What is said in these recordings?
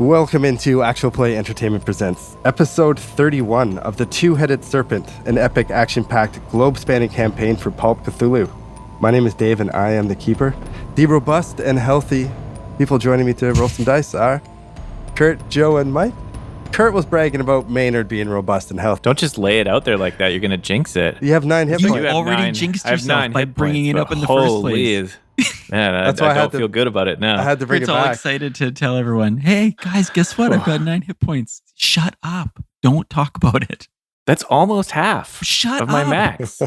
Welcome into Actual Play Entertainment Presents Episode 31 of The Two-Headed Serpent, an epic action-packed globe-spanning campaign for Pulp Cthulhu. My name is Dave and I am the Keeper. The robust and healthy people joining me to roll some dice are Kurt, Joe, and Mike. Kurt was bragging about Maynard being robust and healthy. Don't just lay it out there like that. You're going to jinx it. You have 9 hit points. You already jinxed yourself by bringing it up in the first place. Man, that's why I don't feel good about it now. I had to bring Kurt's it all back. excited to tell everyone, hey, guys, guess what? I've got 9 hit points. Shut up. Don't talk about it. That's almost half Shut of up. my max.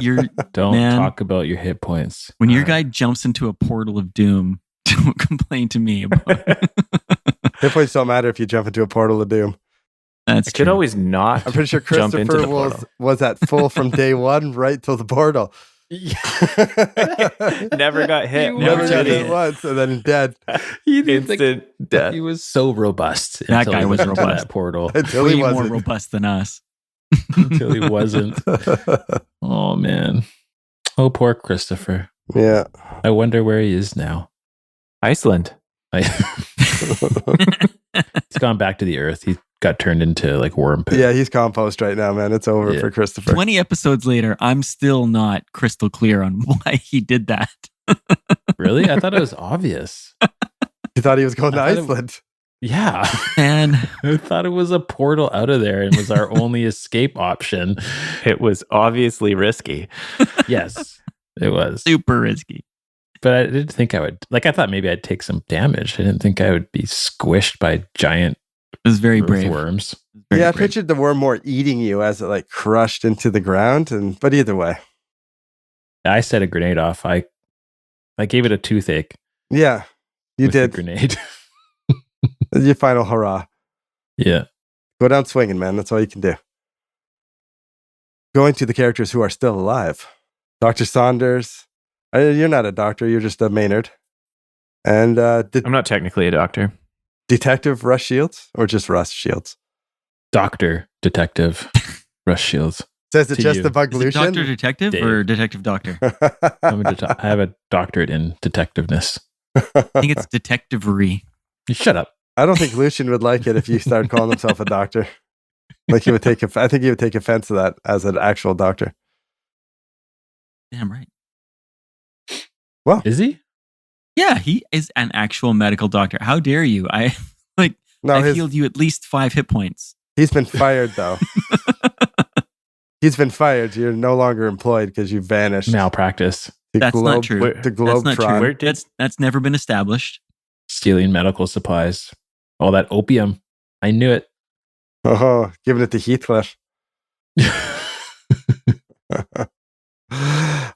Don't talk about your hit points. When your guy jumps into a portal of doom, don't complain to me about it. Hit points don't matter if you jump into a portal of doom. That's I true. could always not I'm pretty sure jump into Christopher the portal. was at full from day one right till the portal. Never got hit. Never got did hit once and then dead. Instant death. He was so robust. That until guy he was went into robust. That portal Until way he more wasn't. robust than us. until he wasn't. Oh man. Oh, poor Christopher. Yeah. I wonder where he is now. Iceland. He's gone back to the earth. He got turned into like worm poo. Yeah, he's compost right now, man. It's over Yeah. for Christopher. 20 episodes later, I'm still not crystal clear on why he did that. Really? I thought it was obvious. You thought he was going to I thought it- Iceland. Yeah. And I thought it was a portal out of there and was our only escape option. It was obviously risky. Yes, it was. super risky. But I didn't think I would. Like, I thought maybe I'd take some damage. I didn't think I would be squished by giant It was very brave. earthworms. Very Yeah, I brave. pictured the worm more eating you as it like crushed into the ground. But either way. I set a grenade off. I gave it a toothache. Yeah, you with the did. grenade. Your final hurrah. Yeah. Go down swinging, man. That's all you can do. Going to the characters who are still alive. Dr. Saunders. You're not a doctor. You're just a Maynard. And I'm not technically a doctor. Detective Russ Shields? Or just Russ Shields? Doctor, detective, Rush Shields. Says it To just you. the bug Is it Lucian? Doctor Detective Dave. or Detective Doctor? I have a doctorate in detectiveness. I think it's detectivery. Shut up. I don't think Lucian would like it if you started calling himself a doctor. Like he would take I think he would take offense to that as an actual doctor. Damn right. Is he? Yeah, he is an actual medical doctor. How dare you? I No, healed you at least 5 hit points. he's been fired though. He's been fired. You're no longer employed because you vanished. Malpractice. To That's not true. To That's not globe-trotting. Where did That's never been established. Stealing medical supplies. All that opium. I knew it. Oh, giving it to Heathcliff.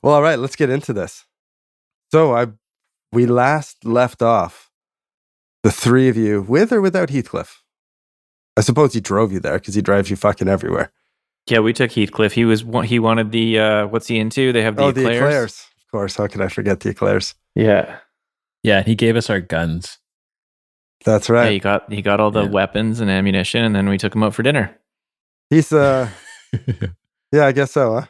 Well, all right, let's get into this. So we last left off the 3 of you with or without Heathcliff. I suppose he drove you there because he drives you fucking everywhere. Yeah, we took Heathcliff. He wanted the what's he into? They have the The Eclairs. Eclairs. Of course, how could I forget the Eclairs? Yeah. Yeah, he gave us our guns. That's Yeah, right. he got all the Yeah. weapons and ammunition, and then we took him out for dinner. He's yeah, I guess so, huh?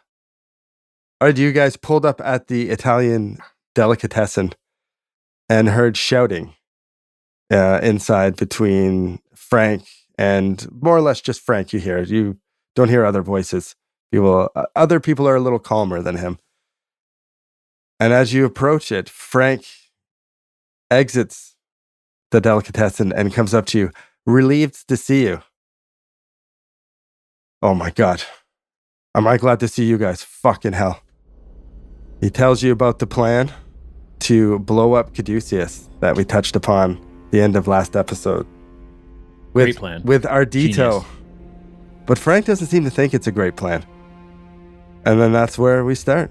All right, you guys pulled up at the Italian delicatessen and heard shouting inside between Frank and more or less just Frank. You hear it. You don't hear other voices. Other people are a little calmer than him. And as you approach it, Frank exits the delicatessen and comes up to you, relieved to see you. Oh my God. Am I glad to see you guys? Fucking hell. He tells you about the plan to blow up Caduceus that we touched upon the end of last episode. Great plan. With Ardito. Genius. But Frank doesn't seem to think it's a great plan. And then that's where we start.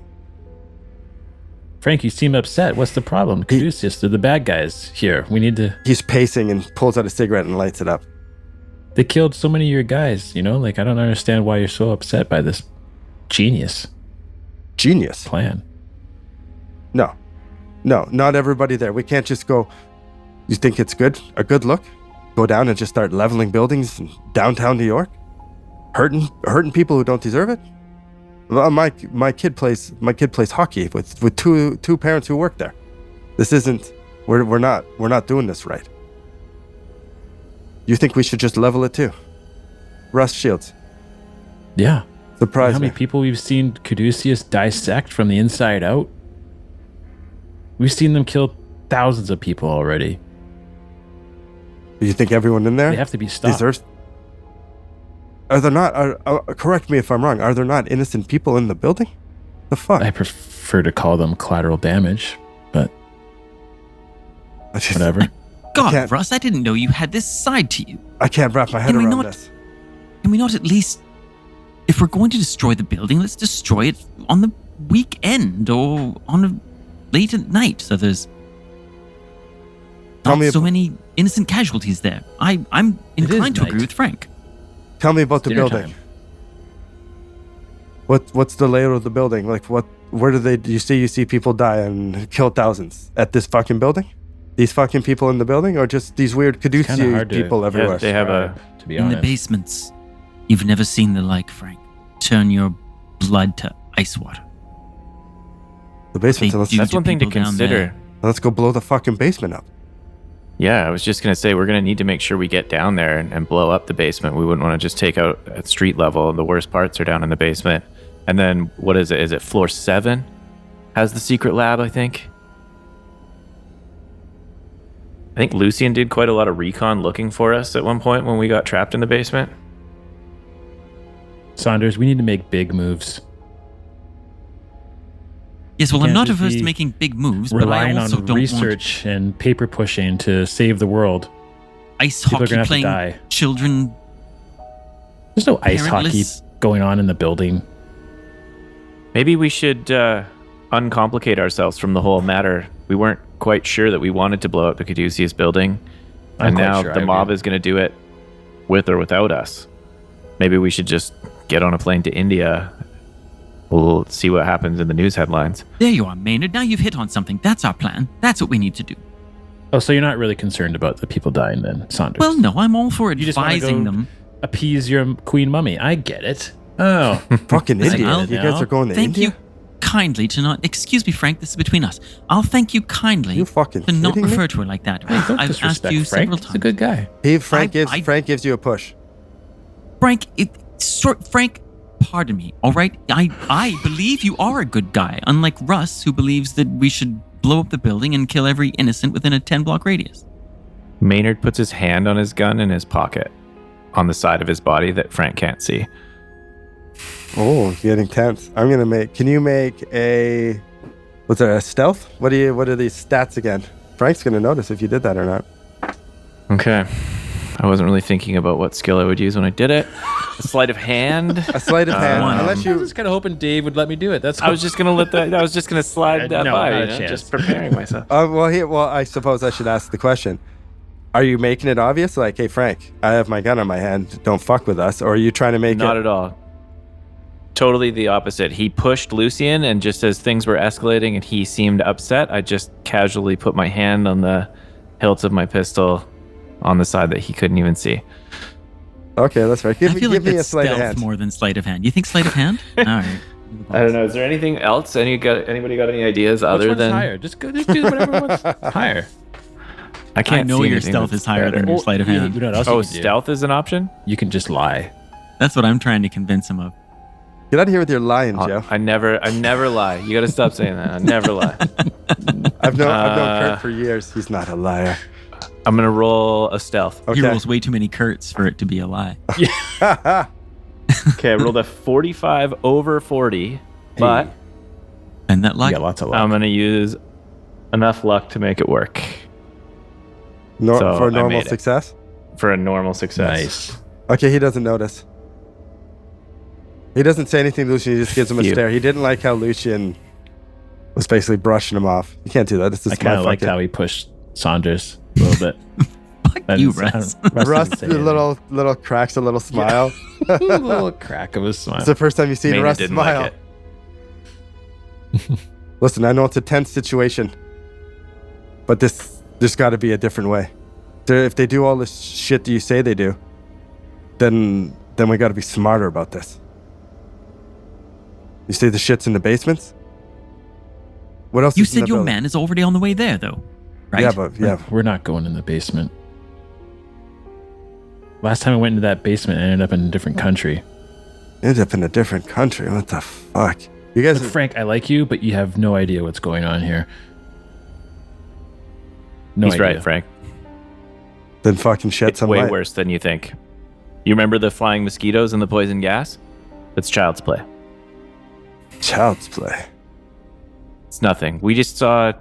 Frank, you seem upset. What's the problem? Caduceus, they're the bad guys here. We need to... He's pacing and pulls out a cigarette and lights it up. They killed so many of your guys, you know? Like, I don't understand why you're so upset by this genius Genius. plan. No, not everybody there. We can't just go, you think it's good? A good look? Go down and just start leveling buildings in downtown New York? Hurting people who don't deserve it? Well, my kid plays hockey with two parents who work there. This isn't, we're not doing this right. You think we should just level it too? Rust shields. Yeah. Surprise How me. many people we've seen Caduceus dissect from the inside out? We've seen them kill thousands of people already. You think everyone in there They have to be stopped. deserves? Are there not? Correct me if I'm wrong. Are there not innocent people in the building? The fuck? I prefer to call them collateral damage, but whatever. God, Russ, I didn't know you had this side to you. I can't wrap my head Can we around not- this. Can we not at least, if we're going to destroy the building, let's destroy it on the weekend or on a late at night, so there's Tell not me so ab- many innocent casualties there. I'm is inclined to night. agree with Frank. Tell me about the Dinner building. time. What's the layout of the building? Like where do you see people die and kill thousands at this fucking building? These fucking people in the building, or just these weird Kinda Caduceus hard to- people everywhere? they have a- to be In honest. the basements, you've never seen the like, Frank. Turn your blood to ice water. The basement. They Let's, do- That's one thing to people down consider. there. let's go blow the fucking basement up. Yeah, I was just going to say, we're going to need to make sure we get down there and blow up the basement. We wouldn't want to just take out at street level. The worst parts are down in the basement. And then, what is it? Is it floor 7? Has the secret lab, I think. I think Lucian did quite a lot of recon looking for us at one point when we got trapped in the basement. Saunders, we need to make big moves. Yes, well, I'm Can't not just averse be to making big moves, but I Relying also on don't research and paper pushing to save the world. want ice People are hockey gonna have to playing die. children. There's no ice hockey Parentless. going on in the building. Maybe we should uncomplicate ourselves from the whole matter. We weren't quite sure that we wanted to blow up the Caduceus building. I'm And quite now sure the I mob agree. is going to do it with or without us. Maybe we should just get on a plane to India. We'll see what happens in the news headlines. There you are, Maynard. Now you've hit on something. That's our plan. That's what we need to do. Oh, so you're not really concerned about the people dying then, Saunders? Well, no, I'm all for You just wanna advising go them. appease your queen mummy. I get it. Oh, Fucking Listen, India. I'll- You guys are going to Thank India? you kindly to not. Excuse me, Frank. This is between us. I'll thank you kindly You fucking to not kidding me? refer to her like that. hey, don't I've asked disrespect you Frank. several He's a times. good guy. Frank gives you a push. Frank, Frank, pardon me. All right, I believe you are a good guy, unlike Russ, who believes that we should blow up the building and kill every innocent within a 10-block radius. Maynard puts his hand on his gun in his pocket on the side of his body that Frank can't see. Oh, getting tense. I'm gonna make. Can you make a? Was it a stealth? What are these stats again? Frank's gonna notice if you did that or not. Okay. I wasn't really thinking about what skill I would use when I did it. A sleight of hand. A sleight of hand. One. Unless I you. was just kind of hoping Dave would let me do it. That's I was just gonna let that. I was just gonna slide that No, by. not a You know, chance. just preparing myself. Well, I suppose I should ask the question. Are you making it obvious? Like, hey, Frank, I have my gun on my hand. Don't fuck with us. Or are you trying to make Not it? at all. Totally the opposite. He pushed Lucian, and just as things were escalating and he seemed upset, I just casually put my hand on the hilt of my pistol on the side that he couldn't even see. Okay, that's right. I feel Give like me a that's sleight of stealth hand. more than sleight of hand. You think sleight of hand? All right. I don't know. Is there anything else? Anybody got any ideas Which other one's than higher? Just do whatever one's higher. I can't I know see your anything stealth that's is higher than better. your sleight of You hand. know what else Oh, you can do? stealth is an option? You can just lie. That's what I'm trying to convince him of. Get out of here with your lying, Joe. I never lie. You got to stop saying that. I never lie. I've known Kurt for years. He's not a liar. I'm gonna roll a stealth. He Okay. rolls way too many Kurts for it to be a lie. Okay, I rolled a 45 over 40, but And that You luck. got lots of luck. I'm gonna use enough luck to make it work So, For I normal made it. success. for a normal success. Nice. Okay, he doesn't notice. He doesn't say anything to Lucian. He just gives him a Phew. stare. He didn't like how Lucian was basically brushing him off. You can't do that. This is I kind of my liked fucking... how he pushed Saunders a little bit. Fuck I you, didn't- Russ. Russ, didn't say the anything. little cracks, a little smile. A little crack of a smile. It's the first time you've seen Maynard Russ didn't smile. like it. Listen, I know it's a tense situation, but there's got to be a different way. If they do all this shit that you say they do, then we got to be smarter about this. You say the shit's in the basements? What else You is in said the your building? man is already on the way there, though, right? Yeah, but yeah. We're not going in the basement. Last time I went into that basement, I ended up in a different country. Ended up in a different country. What the fuck? You guys, Look, Frank, I like you, but you have no idea what's going on here. No He's idea. right, Frank. then fucking shed It's some way light. worse than you think. You remember the flying mosquitoes and the poison gas? That's child's play. Child's play. It's nothing. We just saw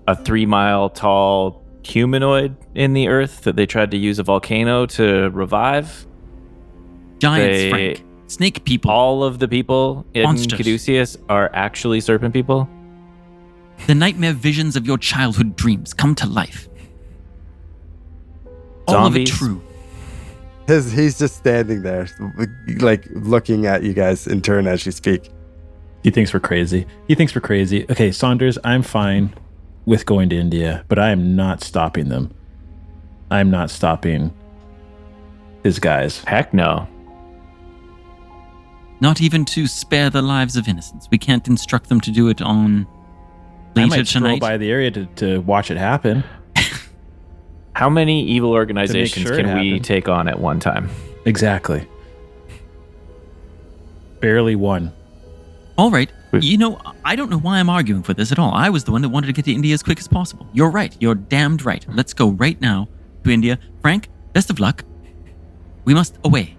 a 3-mile tall humanoid in the earth that they tried to use a volcano to revive. Giants, They- Frank. Snake people. All of the people in Monsters. Caduceus are actually serpent people. The nightmare visions of your childhood dreams come to life. All of it Zombies. true. He's just standing there, like looking at you guys in turn as you speak. He thinks we're crazy. Okay, Saunders, I'm fine with going to India, but I am not stopping them. I'm not stopping his guys. Heck no. Not even to spare the lives of innocents. We can't instruct them to do it on I later might stroll tonight. by the area to watch it happen. How many evil organizations sure it can we happens. take on at one time? Exactly. Barely one. All right. Wait. You know, I don't know why I'm arguing for this at all. I was the one that wanted to get to India as quick as possible. You're right. You're damned right. Let's go right now to India. Frank, best of luck. We must away.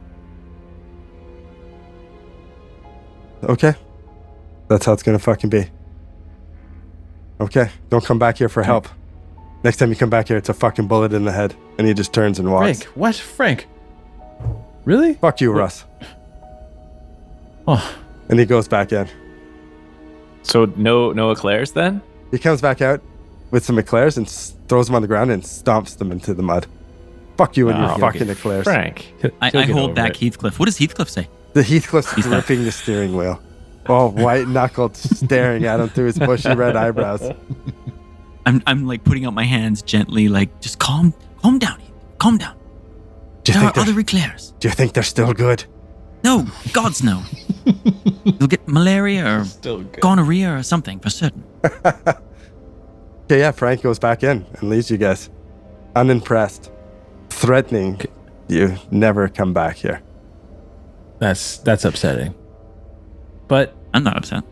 Okay. That's how it's gonna fucking be. Okay. Don't come back here for help. Next time you come back here, it's a fucking bullet in the head. And he just turns and walks. Frank, what? Frank? Really? Fuck you, Russ. Oh, And he goes back in. So no Eclairs then? He comes back out with some eclairs and throws them on the ground and stomps them into the mud. Fuck you and your Oh, fucking eclairs. Frank. I He'll get hold over back it. Heathcliff. What does Heathcliff say? The Heathcliff's gripping the steering wheel. Oh, white-knuckled, staring at him through his bushy red eyebrows. I'm like putting out my hands gently, like just calm down, Heath. Calm down. Do you There are think other eclairs. do you think they're still good? No, gods no. You'll get malaria or still good. gonorrhea or something for certain. Okay, yeah, Frank goes back in and leaves you guys unimpressed, threatening you never come back here. That's upsetting. But I'm not upset.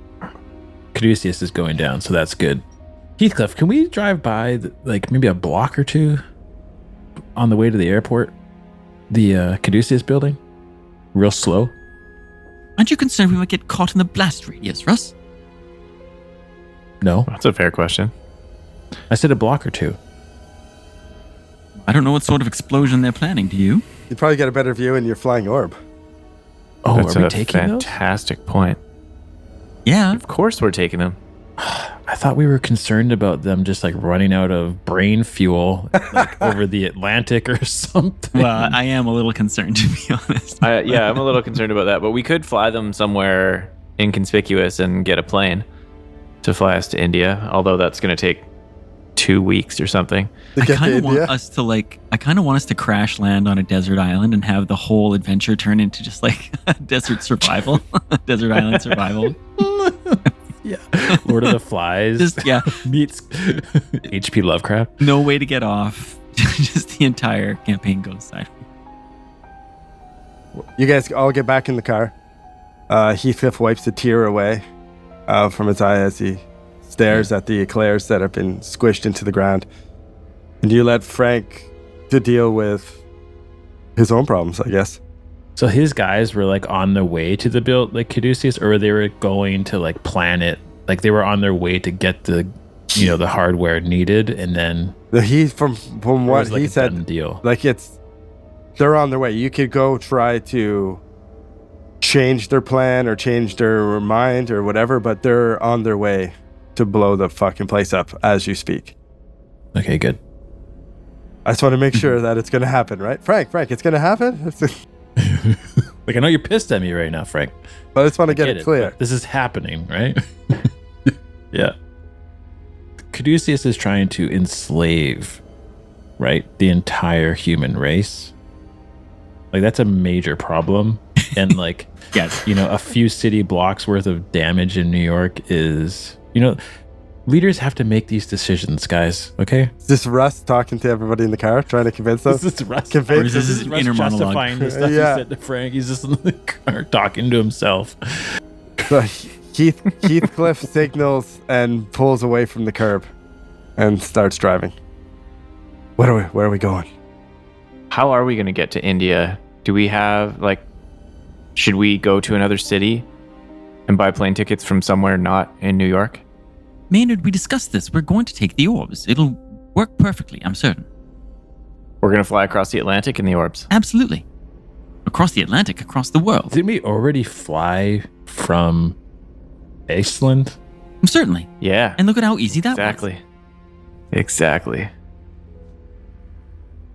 Caduceus is going down, so that's good. Heathcliff, can we drive by like maybe a block or two on the way to the airport? The Caduceus building? Real slow? Aren't you concerned we might get caught in the blast radius, Russ? No. That's a fair question. I said a block or two. I don't know what sort of explosion they're planning, do you? You probably get a better view in your flying orb. Oh, That's are we a taking those? fantastic point. Yeah. Of course we're taking them. I thought we were concerned about them just like running out of brain fuel like over the Atlantic or something. Well, I am a little concerned, to be honest. Yeah, I'm a little concerned about that, but we could fly them somewhere inconspicuous and get a plane to fly us to India, although that's going to take 2 weeks or something. To I get to kind of want India. us to I kind of want us to crash land on a desert island and have the whole adventure turn into just like desert survival, desert island survival. Yeah. Lord of the Flies Just, yeah, meets H.P. Lovecraft. no way to get off. Just the entire campaign goes sideways. You guys all get back in the car. Heathcliff wipes a tear away from his eye as he stares at the eclairs that have been squished into the ground. And you let Frank to deal with his own problems, I guess. So his guys were like on their way to the build, like Caduceus, or they were going to like plan it. Like they were on their way to get the, the hardware needed, and then He from it what was like he a said, done deal. like they're on their way. You could go try to change their plan or change their mind or whatever, but they're on their way to blow the fucking place up as you speak. Okay, good. I just want to make sure that it's going to happen, right? Frank, it's going to happen? Like I know you're pissed at me right now, Frank. But I just want to get Get it clear. but this is happening, right? Yeah. Caduceus is trying to enslave, right, the entire human race. Like that's a major problem. And like, Yes. a few city blocks worth of damage in New York is, leaders have to make these decisions, guys. Okay. Is this Russ talking to everybody in the car, trying to convince them? This is Russ. Convince Or is this them? his Russ inner monologue? justifying the stuff Yeah. he said to Frank. He's just in the car talking to himself. So Heathcliff signals and pulls away from the curb and starts driving. Where are we going? How are we going to get to India? Do we have, like, should we go to another city and buy plane tickets from somewhere not in New York? Maynard, we discussed this. We're going to take the orbs. It'll work perfectly, I'm certain. We're going to fly across the Atlantic in the orbs. Absolutely. Across the Atlantic, across the world. Didn't we already fly from Iceland? Certainly. Yeah. And look at how easy that was. Exactly.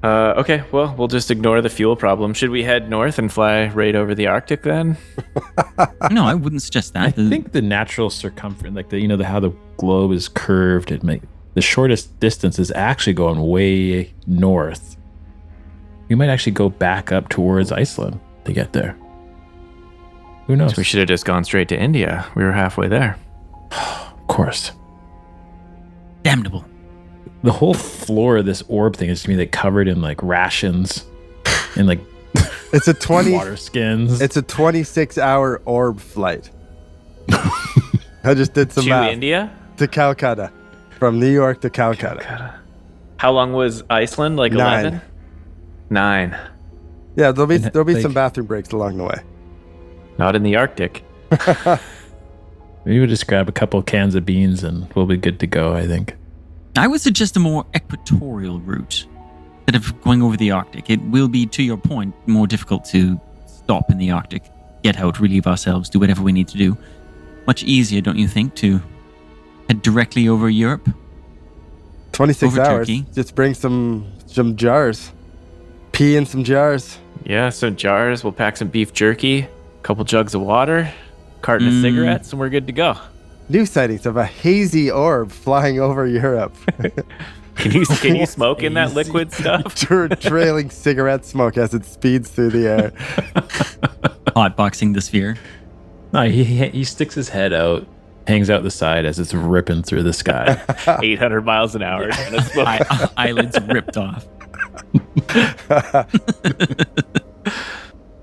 Okay, well, we'll just ignore the fuel problem. Should we head north and fly right over the Arctic then? No, I wouldn't suggest that. I think the natural circumference, like how the globe is curved, the shortest distance is actually going way north. We might actually go back up towards Iceland to get there. Who knows? We should have just gone straight to India. We were halfway there. Of course. Damnable. The whole floor of this orb thing is to me like covered in like rations and like It's a water skins. It's a 26-hour orb flight. I just did some To math. India? To Calcutta. From New York to Calcutta. How long was Iceland? Like 9. 11? 9. Yeah, there'll be like- some bathroom breaks along the way. Not in the Arctic. Maybe we'll just grab a couple cans of beans and we'll be good to go, I think. I would suggest a more equatorial route instead of going over the Arctic. It will be, to your point, more difficult to stop in the Arctic, get out, relieve ourselves, do whatever we need to do. Much easier, don't you think, to head directly over Europe? 26 Over hours. Turkey. Just bring some jars. Pee in some jars. Yeah, some jars. We'll pack some beef jerky, a couple jugs of water, carton of cigarettes, and we're good to go. New sightings of a hazy orb flying over Europe. Can you smoke in that liquid stuff? Trailing cigarette smoke as it speeds through the air. Hotboxing the sphere. No, he sticks his head out, hangs out the side as it's ripping through the sky. 800 miles an hour. Eyelids ripped off.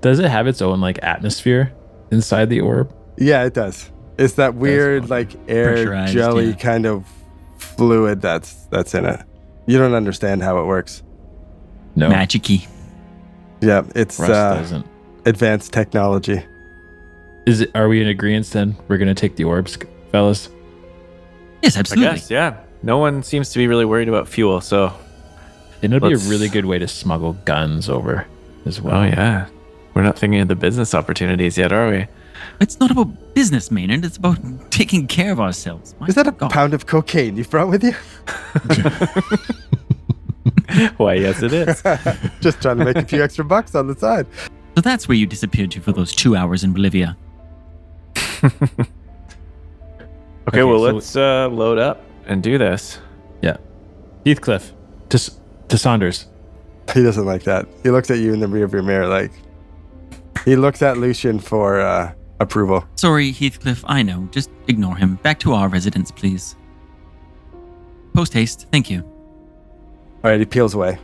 Does it have its own like atmosphere inside the orb? Yeah, it does. It's that weird like air Pressurized, jelly yeah. kind of fluid that's in it. You don't understand how it works. No. Magic-y. Yeah, it's Russ doesn't. advanced technology. Are we in agreement then? We're gonna take the orbs, fellas? Yes, I absolutely. guess, yeah. No one seems to be really worried about fuel, so. And it'll be Let's- a really good way to smuggle guns over as well. Oh, yeah. We're not thinking of the business opportunities yet, are we? It's not about business, Maynard. It's about taking care of ourselves. My Is that a God. pound of cocaine you brought with you? Why, yes, it is. Just trying to make a few extra bucks on the side. So that's where you disappeared to for those 2 hours in Bolivia. Okay, well, so- let's load up and do this. Yeah. Heathcliff, to Saunders. He doesn't like that. He looks at you in the rearview mirror like he looks at Lucian for approval. Sorry, Heathcliff, I know. Just ignore him. Back to our residence, please. Post haste, thank you. All right, he peels away,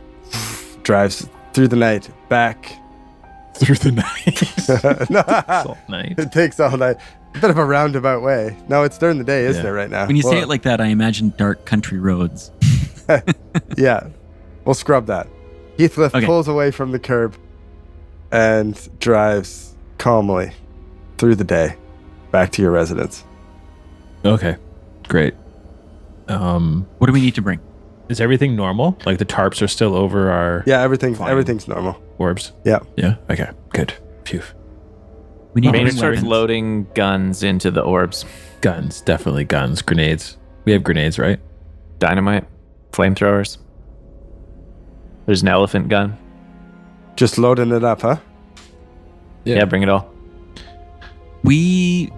drives through the night back. Through the night. No, Salt night. it takes all night. A bit of a roundabout way. No, it's during the day, isn't Yeah. it, right now? When you say it like that, I imagine dark country roads. Yeah, we'll scrub that. Heathcliff Okay. pulls away from the curb and drives calmly through the day back to your residence. Okay, great. What do we need to bring? Is everything normal? Like the tarps are still over our Yeah, everything's Fine. normal. orbs? Yeah. Yeah? Okay, good. Phew. We need to Maynard bring starts weapons. loading guns into the orbs. Guns, definitely guns. Grenades. We have grenades, right? Dynamite, flamethrowers. There's an elephant gun. Just loading it up, huh? Yeah, bring it all. We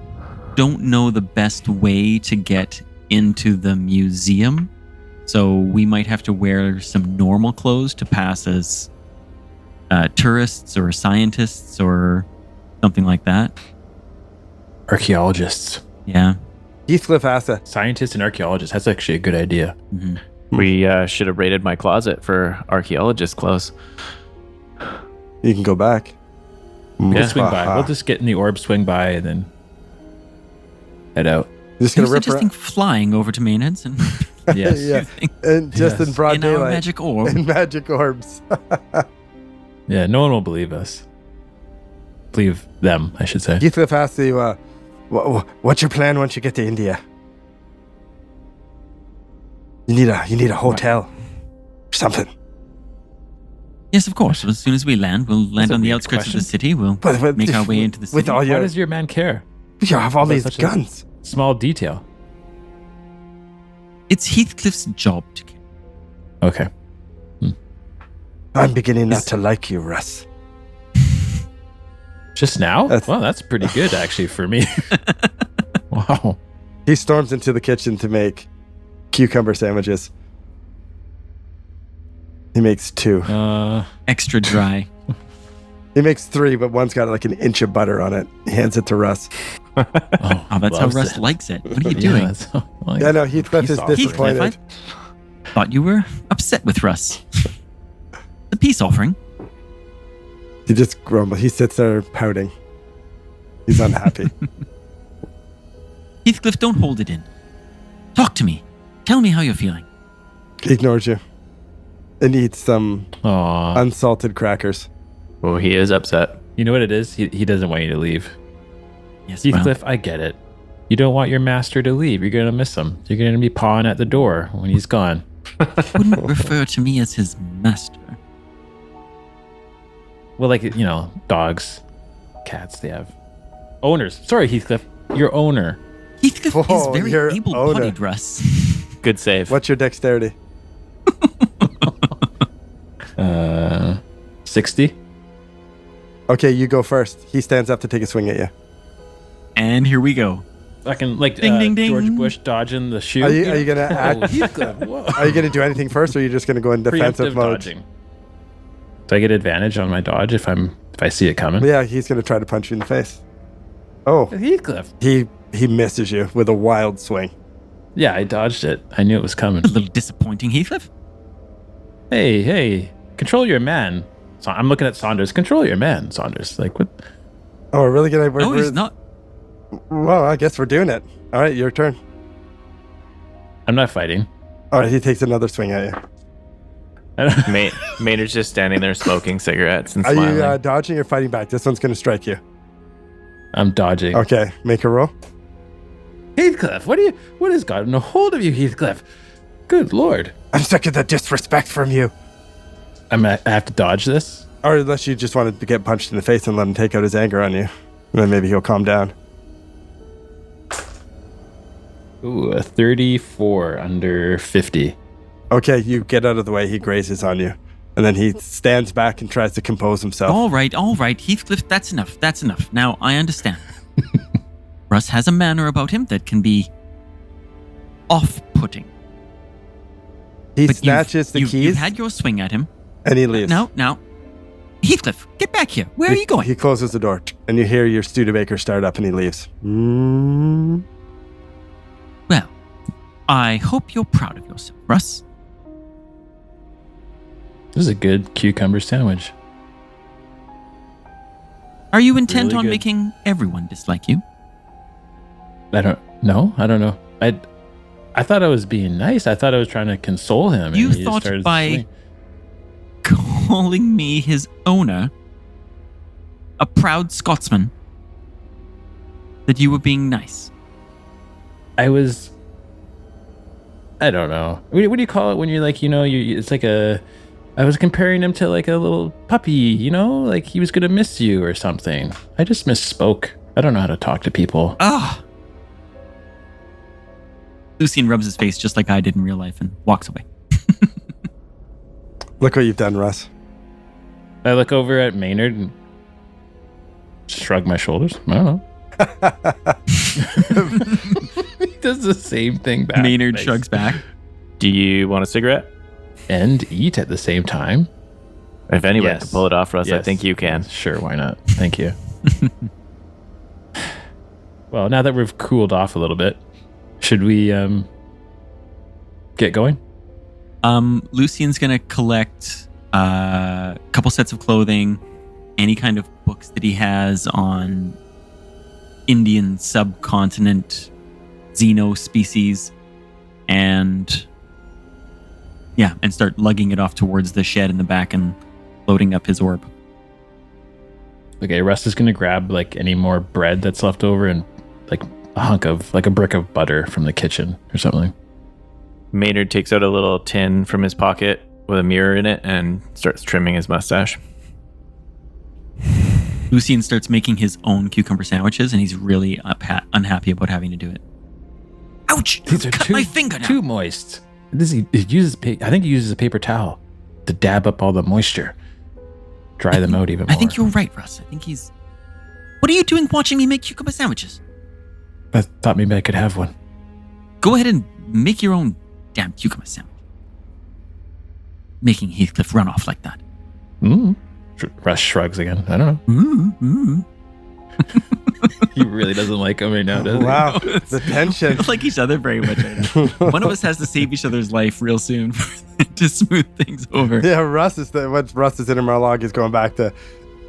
don't know the best way to get into the museum, so we might have to wear some normal clothes to pass as tourists or scientists or something like that. Archaeologists. Yeah. Heathcliff asks a, Scientist and archaeologist. That's actually a good idea. We should have raided my closet for archaeologist clothes. you can go back. We'll swing by. We'll just get in the orb, swing by, and then head out. Just I gonna was rip suggesting flying over to Maynard's and Yes. yeah, and just in broad in our daylight. magic orb. In magic orbs. Yeah, no one will believe us. Believe them, I should say. Heathcliff asks you, what's your plan once you get to India? You need a hotel or something. Yes, of course. As soon as we land, we'll land a on the weird outskirts question. of the city. We'll But make our way into the city. with all Why your, does your man care? you have all About these such a- guns. Small detail. It's Heathcliff's job to care. Okay. I'm beginning not to like you, Russ. Just now? That's- Well, that's pretty good actually for me. Wow. He storms into the kitchen to make cucumber sandwiches. He makes 2. Extra dry. He makes 3, but one's got like an inch of butter on it. He hands it to Russ. Oh, that's how loves Russ it. likes it. What are you Yeah, doing? that's like Yeah, no, Heathcliff peace is offering. disappointed. Heathcliff, Thought you were upset with Russ. The peace offering. He just grumbles. He sits there pouting. He's unhappy. Heathcliff, don't hold it in. Talk to me. Tell me how you're feeling. He ignores you and eats some Aw. unsalted crackers. Oh, he is upset. You know what it is? He doesn't want you to leave. Yes, well, Heathcliff, I get it. You don't want your master to leave. You're going to miss him. You're going to be pawing at the door when he's gone. wouldn't refer to me as his master. Well, like, dogs, cats, they have owners. Sorry, Heathcliff. Your owner. Heathcliff Whoa, is your very able-bodied, owner. Russ. Good save. What's your dexterity? 60? Okay, you go first. He stands up to take a swing at you. And here we go. I can, like, Ding, ding, ding. George Bush dodging the shoe. Are you gonna Oh, act? Heathcliff, whoa. Are you gonna do anything first, or are you just gonna go in defensive Preemptive mode? dodging. Do I get advantage on my dodge if I see it coming? Yeah, he's gonna try to punch you in the face. Oh, Heathcliff. he misses you with a wild swing. Yeah, I dodged it. I knew it was coming. A little disappointing, Heathcliff. Hey, control your man. So I'm looking at Saunders. Control your man, Saunders. Like, what? Oh, we're really gonna? No, he's not. Well, I guess we're doing it. All right, your turn. I'm not fighting. All right, he takes another swing at you. Maynard's just standing there smoking cigarettes and Are smiling. you dodging or fighting back? This one's gonna strike you. I'm dodging. Okay, make a roll. Heathcliff, what has gotten a hold of you, Heathcliff? Good lord. I'm sick of the disrespect from you. I have to dodge this? Or unless you just wanted to get punched in the face and let him take out his anger on you. And then maybe he'll calm down. Ooh, a 34 under 50. Okay, you get out of the way. He grazes on you. And then he stands back and tries to compose himself. All right, Heathcliff, that's enough. Now, I understand. Russ has a manner about him that can be off-putting. He But snatches the you've keys had your swing at him. and he leaves. Now. Heathcliff, get back here. Where are you going? He closes the door and you hear your Studebaker start up and he leaves. Well, I hope you're proud of yourself, Russ. This is a good cucumber sandwich. Are you intent Really on good. making everyone dislike you? I don't know. I thought I was being nice. I thought I was trying to console him. You and he just thought started by swinging. calling me his owner, a proud Scotsman, that you were being nice. I don't know. What do you call it when you're like, it's like I was comparing him to like a little puppy, like he was going to miss you or something. I just misspoke. I don't know how to talk to people. Ah. Lucian rubs his face just like I did in real life and walks away. Look what you've done, Russ. I look over at Maynard and shrug my shoulders. I don't know. He does the same thing back. Maynard Nice. shrugs back. Do you want a cigarette? And eat at the same time. If anyone Yes. can pull it off, Russ, I Yes. think you can. Sure, why not? Thank you. Well, now that we've cooled off a little bit, Should we get going? Lucian's gonna collect a couple sets of clothing, any kind of books that he has on Indian subcontinent, xeno species, and start lugging it off towards the shed in the back and loading up his orb. Okay, Russ is gonna grab like any more bread that's left over and like a brick of butter from the kitchen or something. Maynard takes out a little tin from his pocket with a mirror in it and starts trimming his mustache. Lucian starts making his own cucumber sandwiches, and he's really unhappy about having to do it. Ouch! These are Cut my finger now. too moist. I think he uses a paper towel to dab up all the moisture, dry them out even more. I think you're right, Russ. I think he's... What are you doing watching me make cucumber sandwiches? I thought maybe I could have one. Go ahead and make your own damn cucumber sandwich. Making Heathcliff run off like that. Russ shrugs again. I don't know. He really doesn't like him right now, does he? Wow, the tension. We don't like each other very much right now. One of us has to save each other's life real soon to smooth things over. Yeah, what Russ's inner monologue is going back to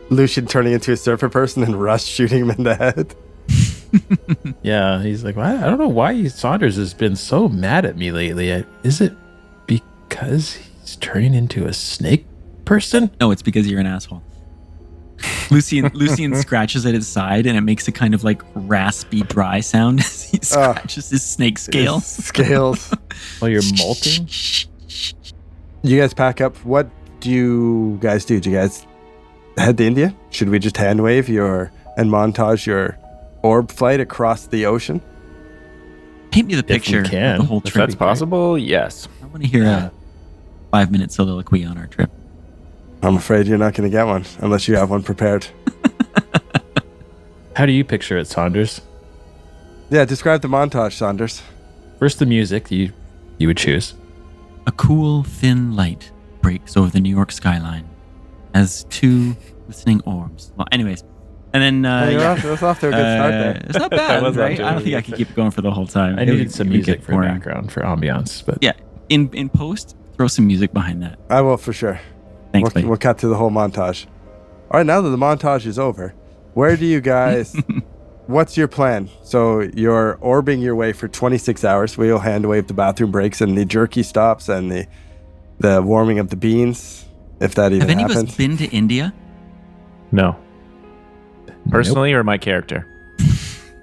Lucian turning into a serpent person and Russ shooting him in the head. Yeah, he's like, well, I don't know why Saunders has been so mad at me lately. Is it because he's turning into a snake person? No, it's because you're an asshole. Lucian scratches at his side, and it makes a kind of like raspy, dry sound as he scratches his snake scale. Scales. While you're molting? You guys pack up. What do you guys do? Do you guys head to India? Should we just hand wave and montage your orb flight across the ocean? Paint me the picture of the whole If trip. that's possible, yes. I want to hear a 5-minute soliloquy on our trip. I'm afraid you're not going to get one unless you have one prepared. How do you picture it, Saunders? Yeah, describe the montage, Saunders. First, the music you would choose. A cool, thin light breaks over the New York skyline as two listening orbs. Well, anyways. And then... That's off to a good start there. It's not bad, right? I don't think I could keep it going for the whole time. I needed some music for background, for ambiance. But yeah, in post, throw some music behind that. I will for sure. Thanks, We'll cut to the whole montage. All right, now that the montage is over, where do you guys... What's your plan? So you're orbiting your way for 26 hours. We'll hand wave the bathroom breaks and the jerky stops and the warming of the beans, if that even happens. Have any of us been to India? No. Personally or my character?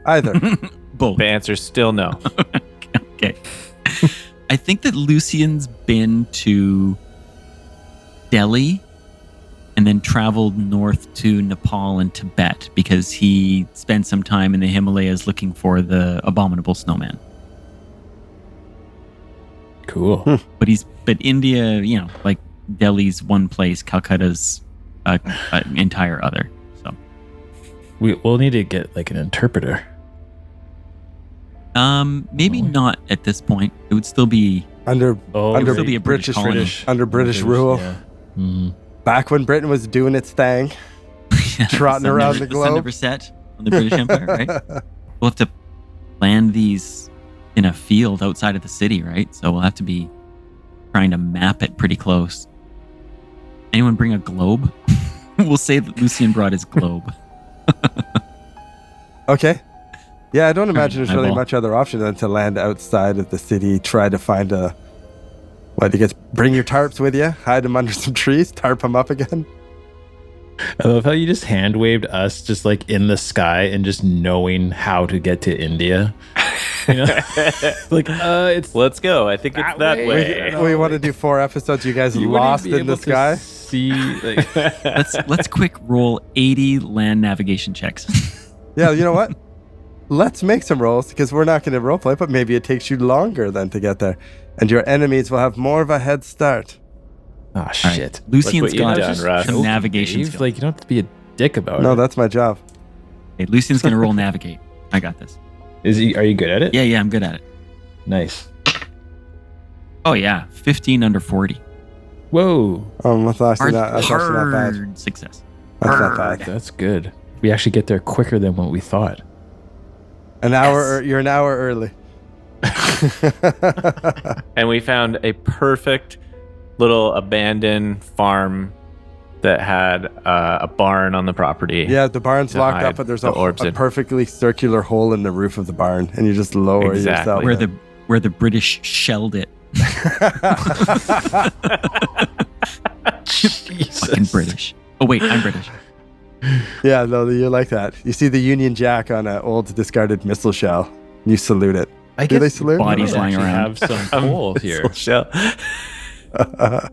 Either. Both. The answer's still no. Okay. I think that Lucian's been to Delhi and then traveled north to Nepal and Tibet because he spent some time in the Himalayas looking for the abominable snowman. Cool. But India, like Delhi's one place, Calcutta's an entire other. So we'll need to get like an interpreter. Maybe not at this point. It would still be under still be a British colony. Under British rule. Yeah. Mm-hmm. Back when Britain was doing its thing, trotting around the globe. Sun never set on the British Empire, right? We'll have to land these in a field outside of the city, right? So we'll have to be trying to map it pretty close. Anyone bring a globe? We'll say that Lucian brought his globe. Okay. Yeah, I don't imagine there's really Eyeball. much other option than to land outside of the city, try to find you guys bring your tarps with you, hide them under some trees, tarp them up again. I love how you just hand waved us just like in the sky and just knowing how to get to India. Let's go. I think it's that way. We want to do 4 episodes. You guys lost in the sky. See, like, Let's quick roll 80 land navigation checks. Yeah, you know what? Let's make some rolls because we're not going to roleplay, but maybe it takes you longer than to get there. And your enemies will have more of a head start. oh shit. Lucian's Look what got you've done, Russ. some navigation Dave, skills. like you don't have to be a dick about No, it. that's my job. Okay, Lucian's going to roll navigate. I got this. Are you good at it? Yeah, I'm good at it. Nice. Oh, yeah. 15 under 40. Whoa. That's actually not bad. Hard success. That's not bad. That's good. We actually get there quicker than what we thought. An hour. You're an hour early. And we found a perfect little abandoned farm that had a barn on the property. Yeah, the barn's to locked hide up, but there's the a orbs in. perfectly circular hole in the roof of the barn, and you just lower yourself. Exactly. Where the British shelled it. Fucking British. Oh wait, I'm British. Yeah, no, you're like that. You see the Union Jack on an old discarded missile shell. You salute it. I Do guess they salute? bodies we lying actually around. have some coal here. Missile shell. I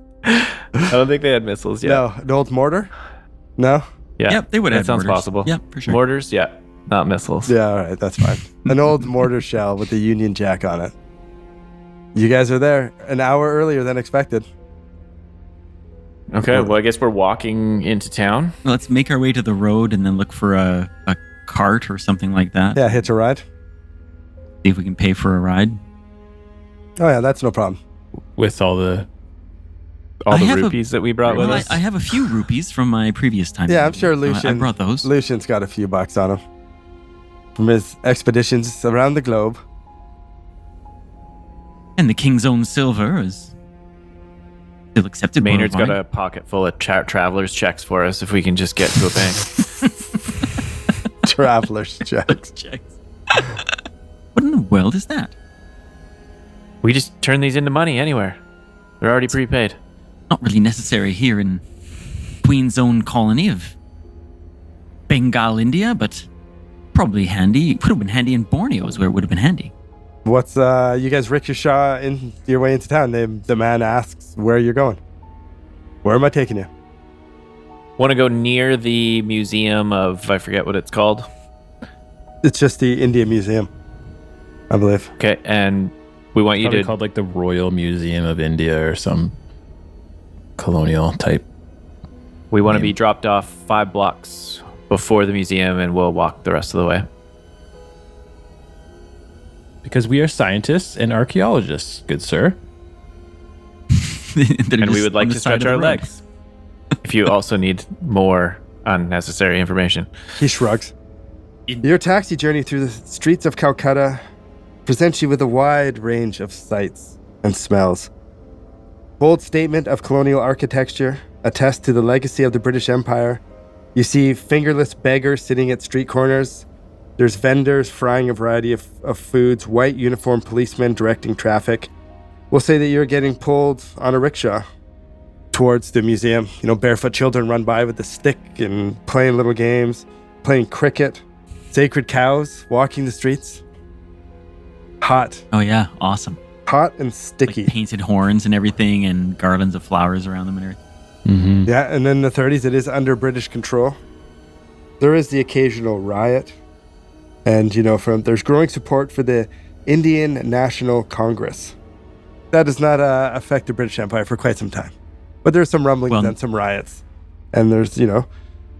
don't think they had missiles yet. No, an old mortar? No? Yeah. Yep, they would That have sounds mortars. possible. Yeah, for sure. Mortars, yeah. Not missiles. Yeah, all right, that's fine. An old mortar shell with the Union Jack on it. You guys are there an hour earlier than expected. Okay, well, I guess we're walking into town. Let's make our way to the road and then look for a cart or something like that. Yeah, hitch a ride. See if we can pay for a ride. Oh yeah, that's no problem. With all the All I the have a- rupees that we brought with Well, us. I have a few rupees from my previous time. Yeah, I'm sure So I Lucian. brought those. Lucian's got a few bucks on him from his expeditions around the globe. And the King's Own silver is still accepted. Maynard's got worldwide. a pocket full of traveler's checks for us if we can just get to a bank. Traveler's checks. Checks. What in the world is that? We just turn these into money anywhere. They're already prepaid. Not really necessary here in Queen's Own colony of Bengal, India, but probably handy. Would have been handy in Borneo is where it would have been handy. What's you guys rickshaw in your way into town? The man asks where you're going. Where am I taking you? Want to go near the museum of, I forget what it's called. It's just the India Museum, I believe. Okay, and we want you probably to called like the Royal Museum of India or some colonial type. We want to be dropped off 5 blocks before the museum, and we'll walk the rest of the way. Because we are scientists and archaeologists, good sir. And we would like to stretch our legs. If you also need more unnecessary information. He shrugs. Your taxi journey through the streets of Calcutta presents you with a wide range of sights and smells. Bold statement of colonial architecture attests to the legacy of the British Empire. You see fingerless beggars sitting at street corners. There's vendors frying a variety of foods, white uniformed policemen directing traffic. We'll say that you're getting pulled on a rickshaw towards the museum. You know, barefoot children run by with a stick and playing little games, playing cricket, sacred cows walking the streets. Hot. Oh yeah, awesome. Hot and sticky. Like painted horns and everything, and garlands of flowers around them and everything. Mm-hmm. Yeah, and then in the 30s, it is under British control. There is the occasional riot. And, you know, there's growing support for the Indian National Congress. That does not affect the British Empire for quite some time. But there's some rumblings and some riots. And there's, you know,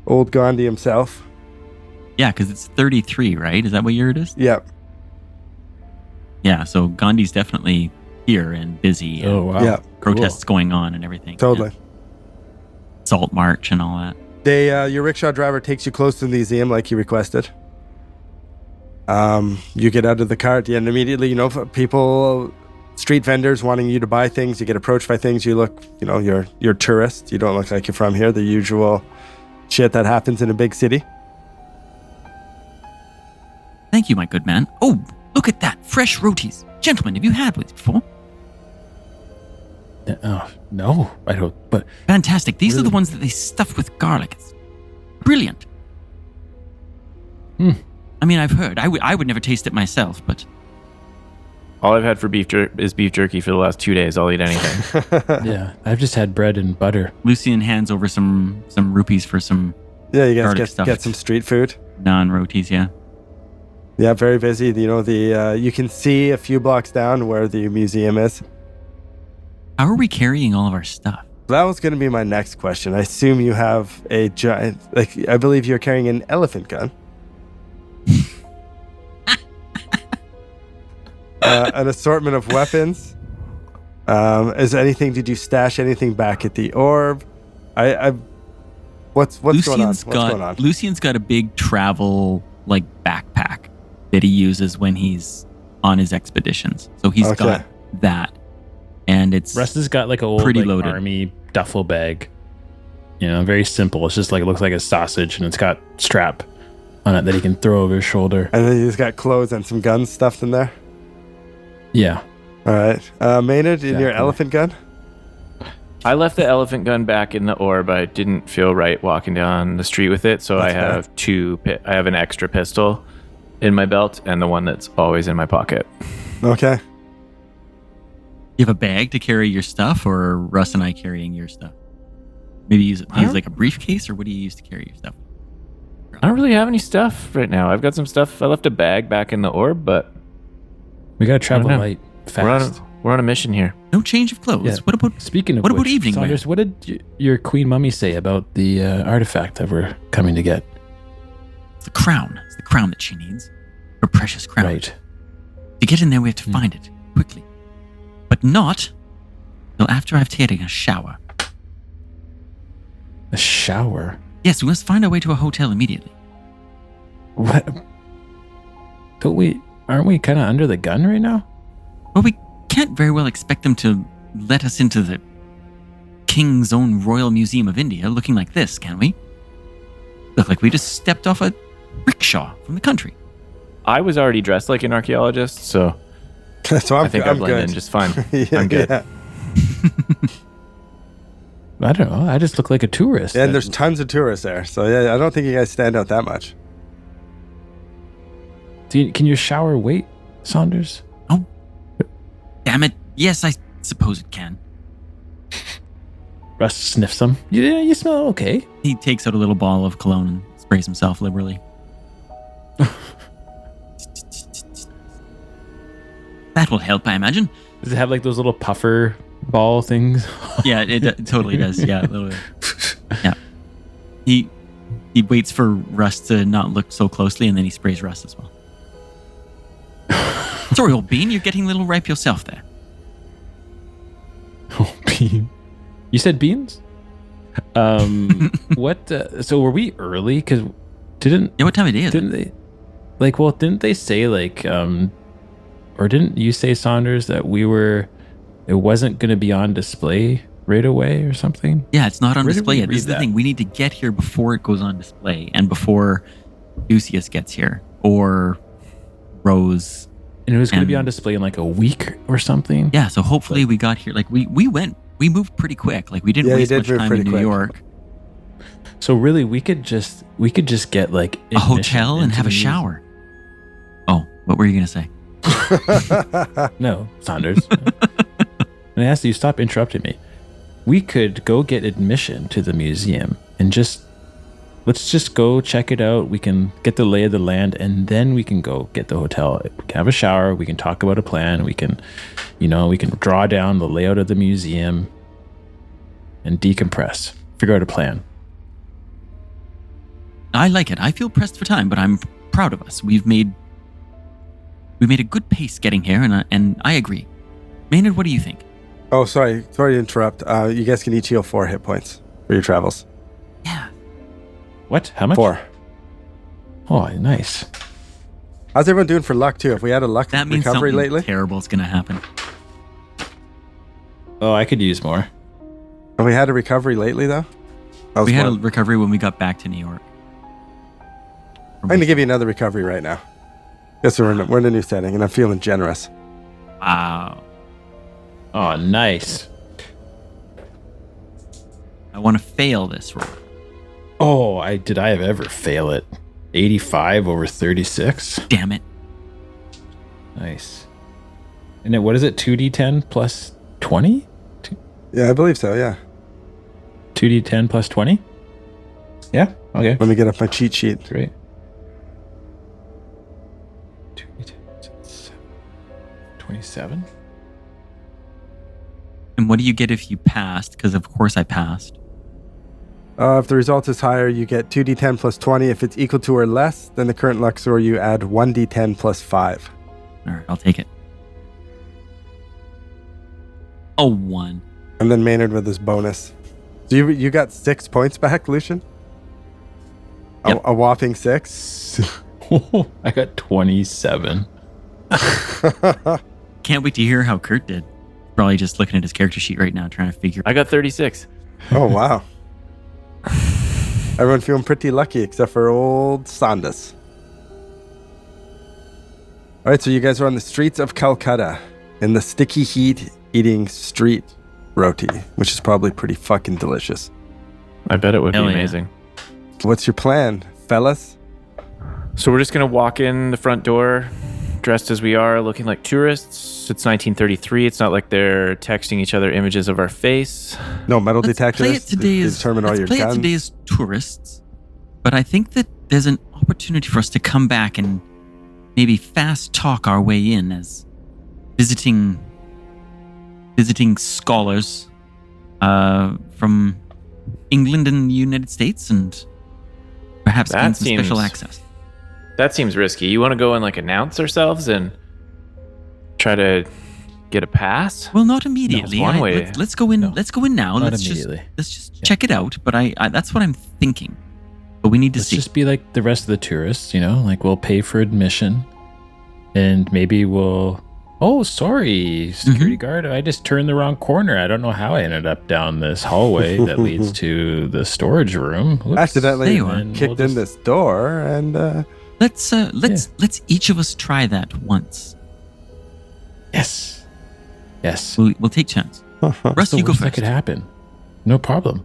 old Gandhi himself. Yeah, because it's 33, right? Is that what year it is? Yep. Yeah, so Gandhi's definitely here and busy. Oh, And wow. Yeah. protests going on and everything. Totally. Yeah. Salt March and all that. Your rickshaw driver takes you close to the museum like you requested. You get out of the cart and immediately, you know, people, street vendors wanting you to buy things. You get approached by things. You look, you know, you're tourist. You don't look like you're from here. The usual shit that happens in a big city. Thank you, my good man. Oh, look at that. Fresh rotis. Gentlemen, have you had with before? Oh, no, I don't. But Fantastic. These are Really? the ones that they stuff with garlic. It's brilliant. I mean, I've heard. I would never taste it myself, but All I've had for beef jerky for the last 2 days. I'll eat anything. yeah, I've just had bread and butter. Lucian hands over some rupees for some Yeah, you guys Garlic get stuffed. some street food. non-rotis, yeah. Yeah, very busy. You know, you can see a few blocks down where the museum is. How are we carrying all of our stuff? That was going to be my next question. I assume you have a giant, like, I believe you're carrying an elephant gun. An assortment of weapons. Did you stash anything back at the orb? What's going on? What's going on? Lucian's got a big travel like backpack that he uses when he's on his expeditions. So he's got that. And it's Russ has got like a old pretty like, loaded army duffel bag. You know, very simple. It's just like, it looks like a sausage, and it's got strap on it that he can throw over his shoulder. And then he's got clothes and some guns stuffed in there. Yeah. All right. Maynard, in your elephant gun? I left the elephant gun back in the orb. I didn't feel right walking down the street with it, so I have I have an extra pistol in my belt and the one that's always in my pocket. Okay. You have a bag to carry your stuff, or are Russ and I carrying your stuff? Maybe use like a briefcase, or what do you use to carry your stuff? I don't really have any stuff right now. I've got some stuff. I left a bag back in the orb, but We gotta travel light fast. We're on a mission here. No change of clothes. Yeah. What about What about evening wear? Saunders, what did your Queen Mummy say about the artifact that we're coming to get? It's the crown. It's the crown that she needs. Her precious crown. Right. To get in there, we have to find it quickly. But not till after I've taken a shower. A shower? Yes, we must find our way to a hotel immediately. What? Aren't we kind of under the gun right now? Well, we can't very well expect them to let us into the King's own Royal Museum of India looking like this, can we? Look like we just stepped off a rickshaw from the country. I was already dressed like an archaeologist, so So I think I I'm blend good. in just fine. Yeah, I'm good. Yeah. I don't know. I just look like a tourist. And there's tons of tourists there. So yeah, I don't think you guys stand out that much. Can your shower wait, Saunders? Oh, damn it. Yes, I suppose it can. Russ sniffs them. Yeah, you smell okay. He takes out a little ball of cologne and sprays himself liberally. That will help, I imagine. Does it have like those little puffer ball things? Yeah, it totally does. Yeah, a little bit. Yeah. He waits for Russ to not look so closely, and then he sprays Russ as well. Sorry, old bean, you're getting a little ripe yourself there. Oh, bean. You said beans? What? So were we early? Because Yeah, what time of day is it? didn't they? Like, well, didn't they say like or didn't you say, Saunders, that it wasn't going to be on display right away or something? Yeah, it's not on Where did display we yet. This read is the that? thing. We need to get here before it goes on display and before Lucius gets here or Rose. And it was going to be And- on display in like a week or something? Yeah, so hopefully we got here. Like we moved pretty quick. Like we didn't Yeah, you waste did much move time in pretty New quick. York. So really, we could just get like A hotel and into have a the museum. shower. Oh, what were you going to say? No, Saunders. And I asked you, stop interrupting me. We could go get admission to the museum and let's just go check it out. We can get the lay of the land, and then we can go get the hotel. We can have a shower. We can talk about a plan. We can draw down the layout of the museum and decompress. Figure out a plan. I like it. I feel pressed for time, but I'm proud of us. We made a good pace getting here, and I agree. Maynard, what do you think? Oh, sorry to interrupt. You guys can each heal 4 hit points for your travels. Yeah. What? How much? 4. Oh, nice. How's everyone doing for luck too? Have we had a luck That means recovery something lately? terrible is going to happen. Oh, I could use more. Have we had a recovery lately though? We had a recovery when we got back to New York. I'm going to give you another recovery right now. Yes, we're in a new setting, and I'm feeling generous. Wow. Oh, nice. I want to fail this roll. Oh, did I ever fail it? 85 over 36. Damn it. Nice. And then what is it? 2d10 plus 20? Yeah, I believe so, yeah. 2d10 plus 20? Yeah. Okay. Let me get up my cheat sheet. Great. 2d10. 27. And what do you get if you passed? Because of course I passed. If the result is higher, you get 2d10 plus 20. If it's equal to or less than the current luck score, you add 1d10 plus 5. All right, I'll take it. Oh, 1. And then Maynard with his bonus. So you got 6 points back, Lucian? Yep. A whopping 6? I got 27. Can't wait to hear how Kurt did. Probably just looking at his character sheet right now, trying to figure. I got 36. Oh, wow. Everyone feeling pretty lucky except for old Sandus. All right, so you guys are on the streets of Calcutta in the sticky heat eating street roti, which is probably pretty fucking delicious. I bet it would Hell be yeah. amazing. What's your plan, fellas? So we're just going to walk in the front door, dressed as we are, looking like tourists. It's 1933. It's not like they're texting each other images of our face. No metal Let's detectors play it today to as determine all let's your play guns. it today as tourists. But I think that there's an opportunity for us to come back and maybe fast talk our way in as visiting scholars from England and the United States, and perhaps That gain some special seems- access. That seems risky. You want to go and like announce ourselves and try to get a pass? Well, not immediately. one way. Let's go in. No, let's go in now. not Let's immediately. just check it out. But I that's what I'm thinking. But we need to Let's see. just be like the rest of the tourists, like we'll pay for admission and maybe we'll, oh, sorry, security guard, I just turned the wrong corner. I don't know how I ended up down this hallway that leads to the storage room. Whoops. Accidentally There you are. And kicked we'll in just- this door and Let's each of us try that once. Yes. Yes. We'll take chance. Russ, That's the you go worst that first. could happen. No problem.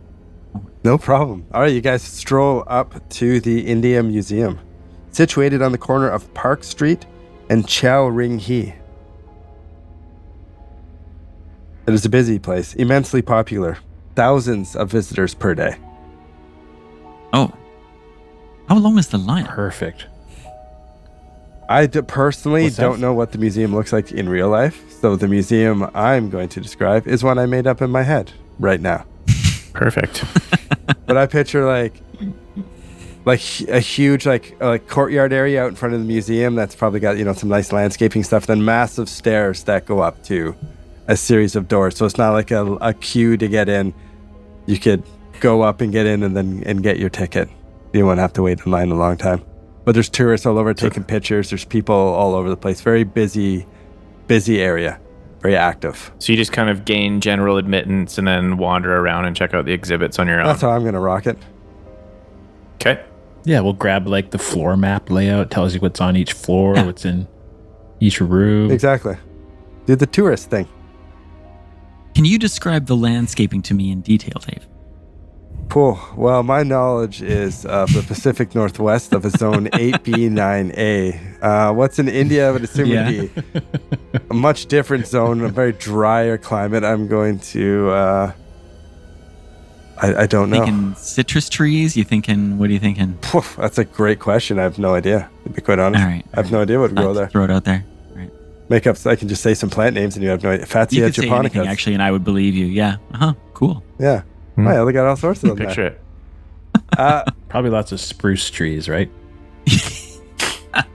no problem. All right, you guys stroll up to the India Museum, situated on the corner of Park Street and Chao Ring He. It is a busy place, immensely popular. Thousands of visitors per day. Oh, how long is the line? Perfect. I personally What's that? don't know what the museum looks like in real life, so the museum I'm going to describe is one I made up in my head right now. Perfect. But I picture like a huge like courtyard area out in front of the museum that's probably got some nice landscaping stuff, then massive stairs that go up to a series of doors. So it's not like a queue to get in. You could go up and get in and get your ticket. You won't have to wait in line a long time. But there's tourists all over taking pictures. There's people all over the place. Very busy area. Very active. So you just kind of gain general admittance and then wander around and check out the exhibits on your own. That's how I'm going to rock it. Okay. Yeah, we'll grab like the floor map layout, tells you what's on each floor, what's in each room. Exactly. Do the tourist thing. Can you describe the landscaping to me in detail, Dave? Cool. Well, my knowledge is of the Pacific Northwest of a zone 8B, 9A. What's in India, I would assume would be a much different zone, a very drier climate. I'm going to, I don't know. Thinking citrus trees? What are you thinking? Poof, that's a great question. I have no idea, to be quite honest. All right. I have no idea what would grow there. Throw it out there. All right. I can just say some plant names and you have no idea. You Fatsia could say anything, japonica. actually, and I would believe you. Yeah. Cool. Yeah. Oh, yeah, they got all sorts of them Picture there. it. Probably lots of spruce trees, right?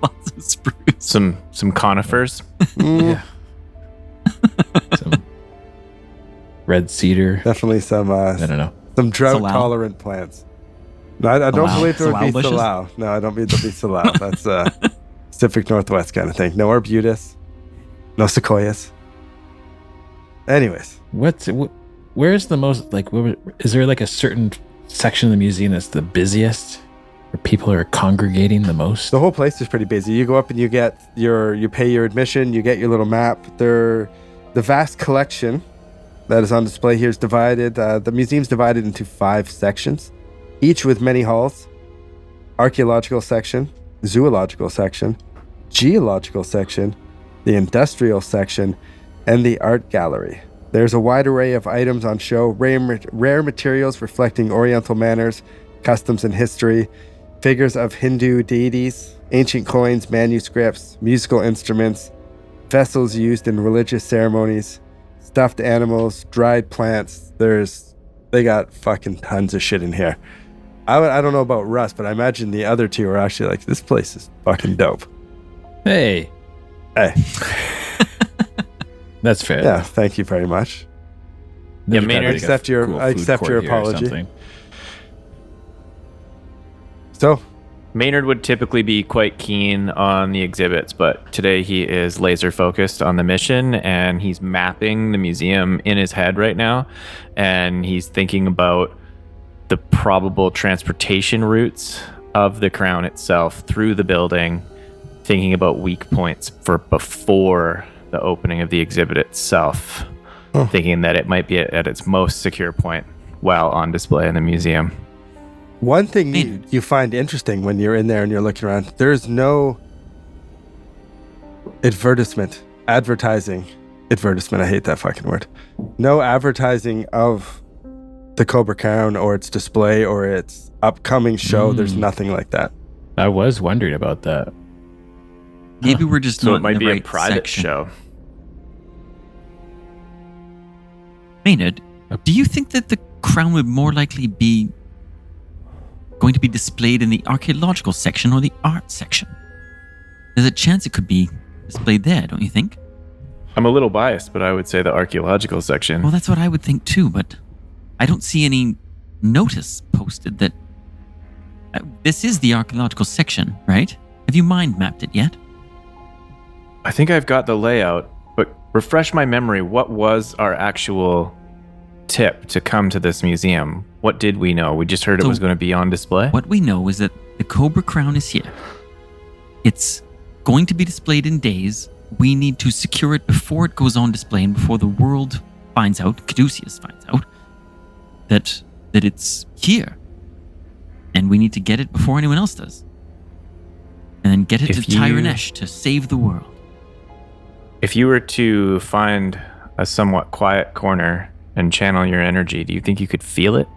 Lots of spruce. Some conifers. Yeah. Some red cedar. Definitely some I don't know. some drought Salal. tolerant plants. No, I don't Salal. believe there would be Salal bushes? salal. No, I don't believe there'll be salal. That's Pacific Northwest kind of thing. No arbutus, no sequoias. Anyways, Where's the most is there like a certain section of the museum that's the busiest, where people are congregating the most? the whole place is pretty busy. You go up and you pay your admission, you get your little map. The vast collection that is on display here is divided. The museum's divided into 5 sections, each with many halls: archaeological section, zoological section, geological section, the industrial section, and the art gallery. There's a wide array of items on show, rare materials reflecting Oriental manners, customs, and history, figures of Hindu deities, ancient coins, manuscripts, musical instruments, vessels used in religious ceremonies, stuffed animals, dried plants. They got fucking tons of shit in here. I don't know about Russ, but I imagine the other two are actually like, this place is fucking dope. Hey, that's fair. Yeah, thank you very much. Yeah, There's Maynard, gotta be like a accept your- cool I food accept court your here or apology. something. So, Maynard would typically be quite keen on the exhibits, but today he is laser focused on the mission, and he's mapping the museum in his head right now, and he's thinking about the probable transportation routes of the crown itself through the building, thinking about weak points for before the opening of the exhibit itself, thinking that it might be at its most secure point while on display in the museum. One thing you find interesting when you're in there and you're looking around, there's no advertisement, I hate that fucking word. No advertising of the Cobra Crown or its display or its upcoming show. There's nothing like that. I was wondering about that. Maybe we're just So not it might in the be right a private section. show. Maynard, do you think that the crown would more likely be going to be displayed in the archaeological section or the art section? There's a chance it could be displayed there, don't you think? I'm a little biased, but I would say the archaeological section. Well, that's what I would think too, but I don't see any notice posted that this is the archaeological section, right? Have you mind mapped it yet? I think I've got the layout, but refresh my memory. What was our actual tip to come to this museum? What did we know? We just heard it was going to be on display. What we know is that the Cobra Crown is here. It's going to be displayed in days. We need to secure it before it goes on display and before the world finds out, Caduceus finds out, that it's here. And we need to get it before anyone else does. And then get it to Tyranesh to save the world. If you were to find a somewhat quiet corner and channel your energy, do you think you could feel it?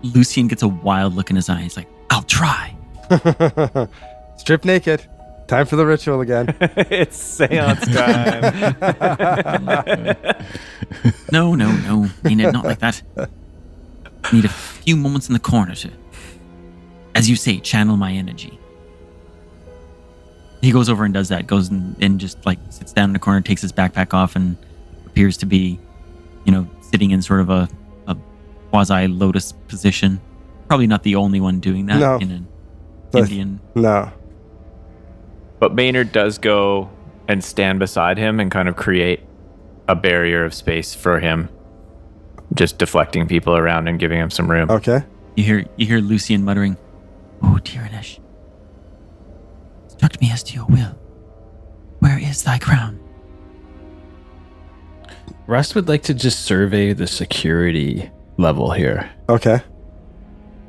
Lucian gets a wild look in his eyes, like, I'll try. Strip naked. Time for the ritual again. It's seance time. No. Maynard, not like that. Need a few moments in the corner to, as you say, channel my energy. He goes over and does that, goes and just like sits down in the corner, takes his backpack off, and appears to be, sitting in sort of a quasi-lotus position. Probably not the only one doing that in an Indian. No. But Maynard does go and stand beside him and kind of create a barrier of space for him, just deflecting people around and giving him some room. Okay. You hear Lucian muttering, "Oh, Tyranesh, instruct me as to your will. Where is thy crown?" Russ would like to just survey the security level here. Okay.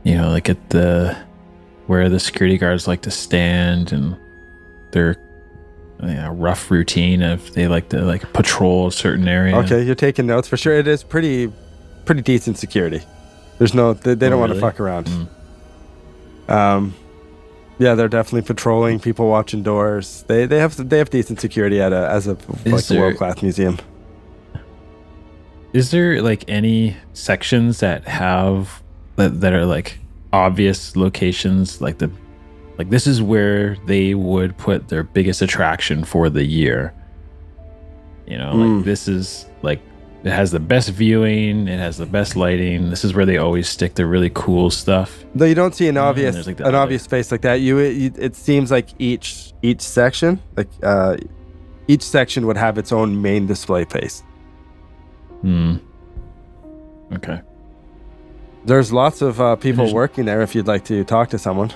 Like at where the security guards like to stand and their rough routine of they like to patrol a certain area. Okay, you're taking notes for sure. It is pretty decent security. There's no they don't want to fuck around. Yeah, they're definitely patrolling, people watching doors. They have decent security as a world-class museum. Is there any sections that have that are obvious locations, like this is where they would put their biggest attraction for the year? This is it has the best viewing, it has the best lighting. This is where they always stick the really cool stuff. Though you don't see an obvious space like that. It seems like each section each section would have its own main display place. Okay. There's lots of people working there if you'd like to talk to someone.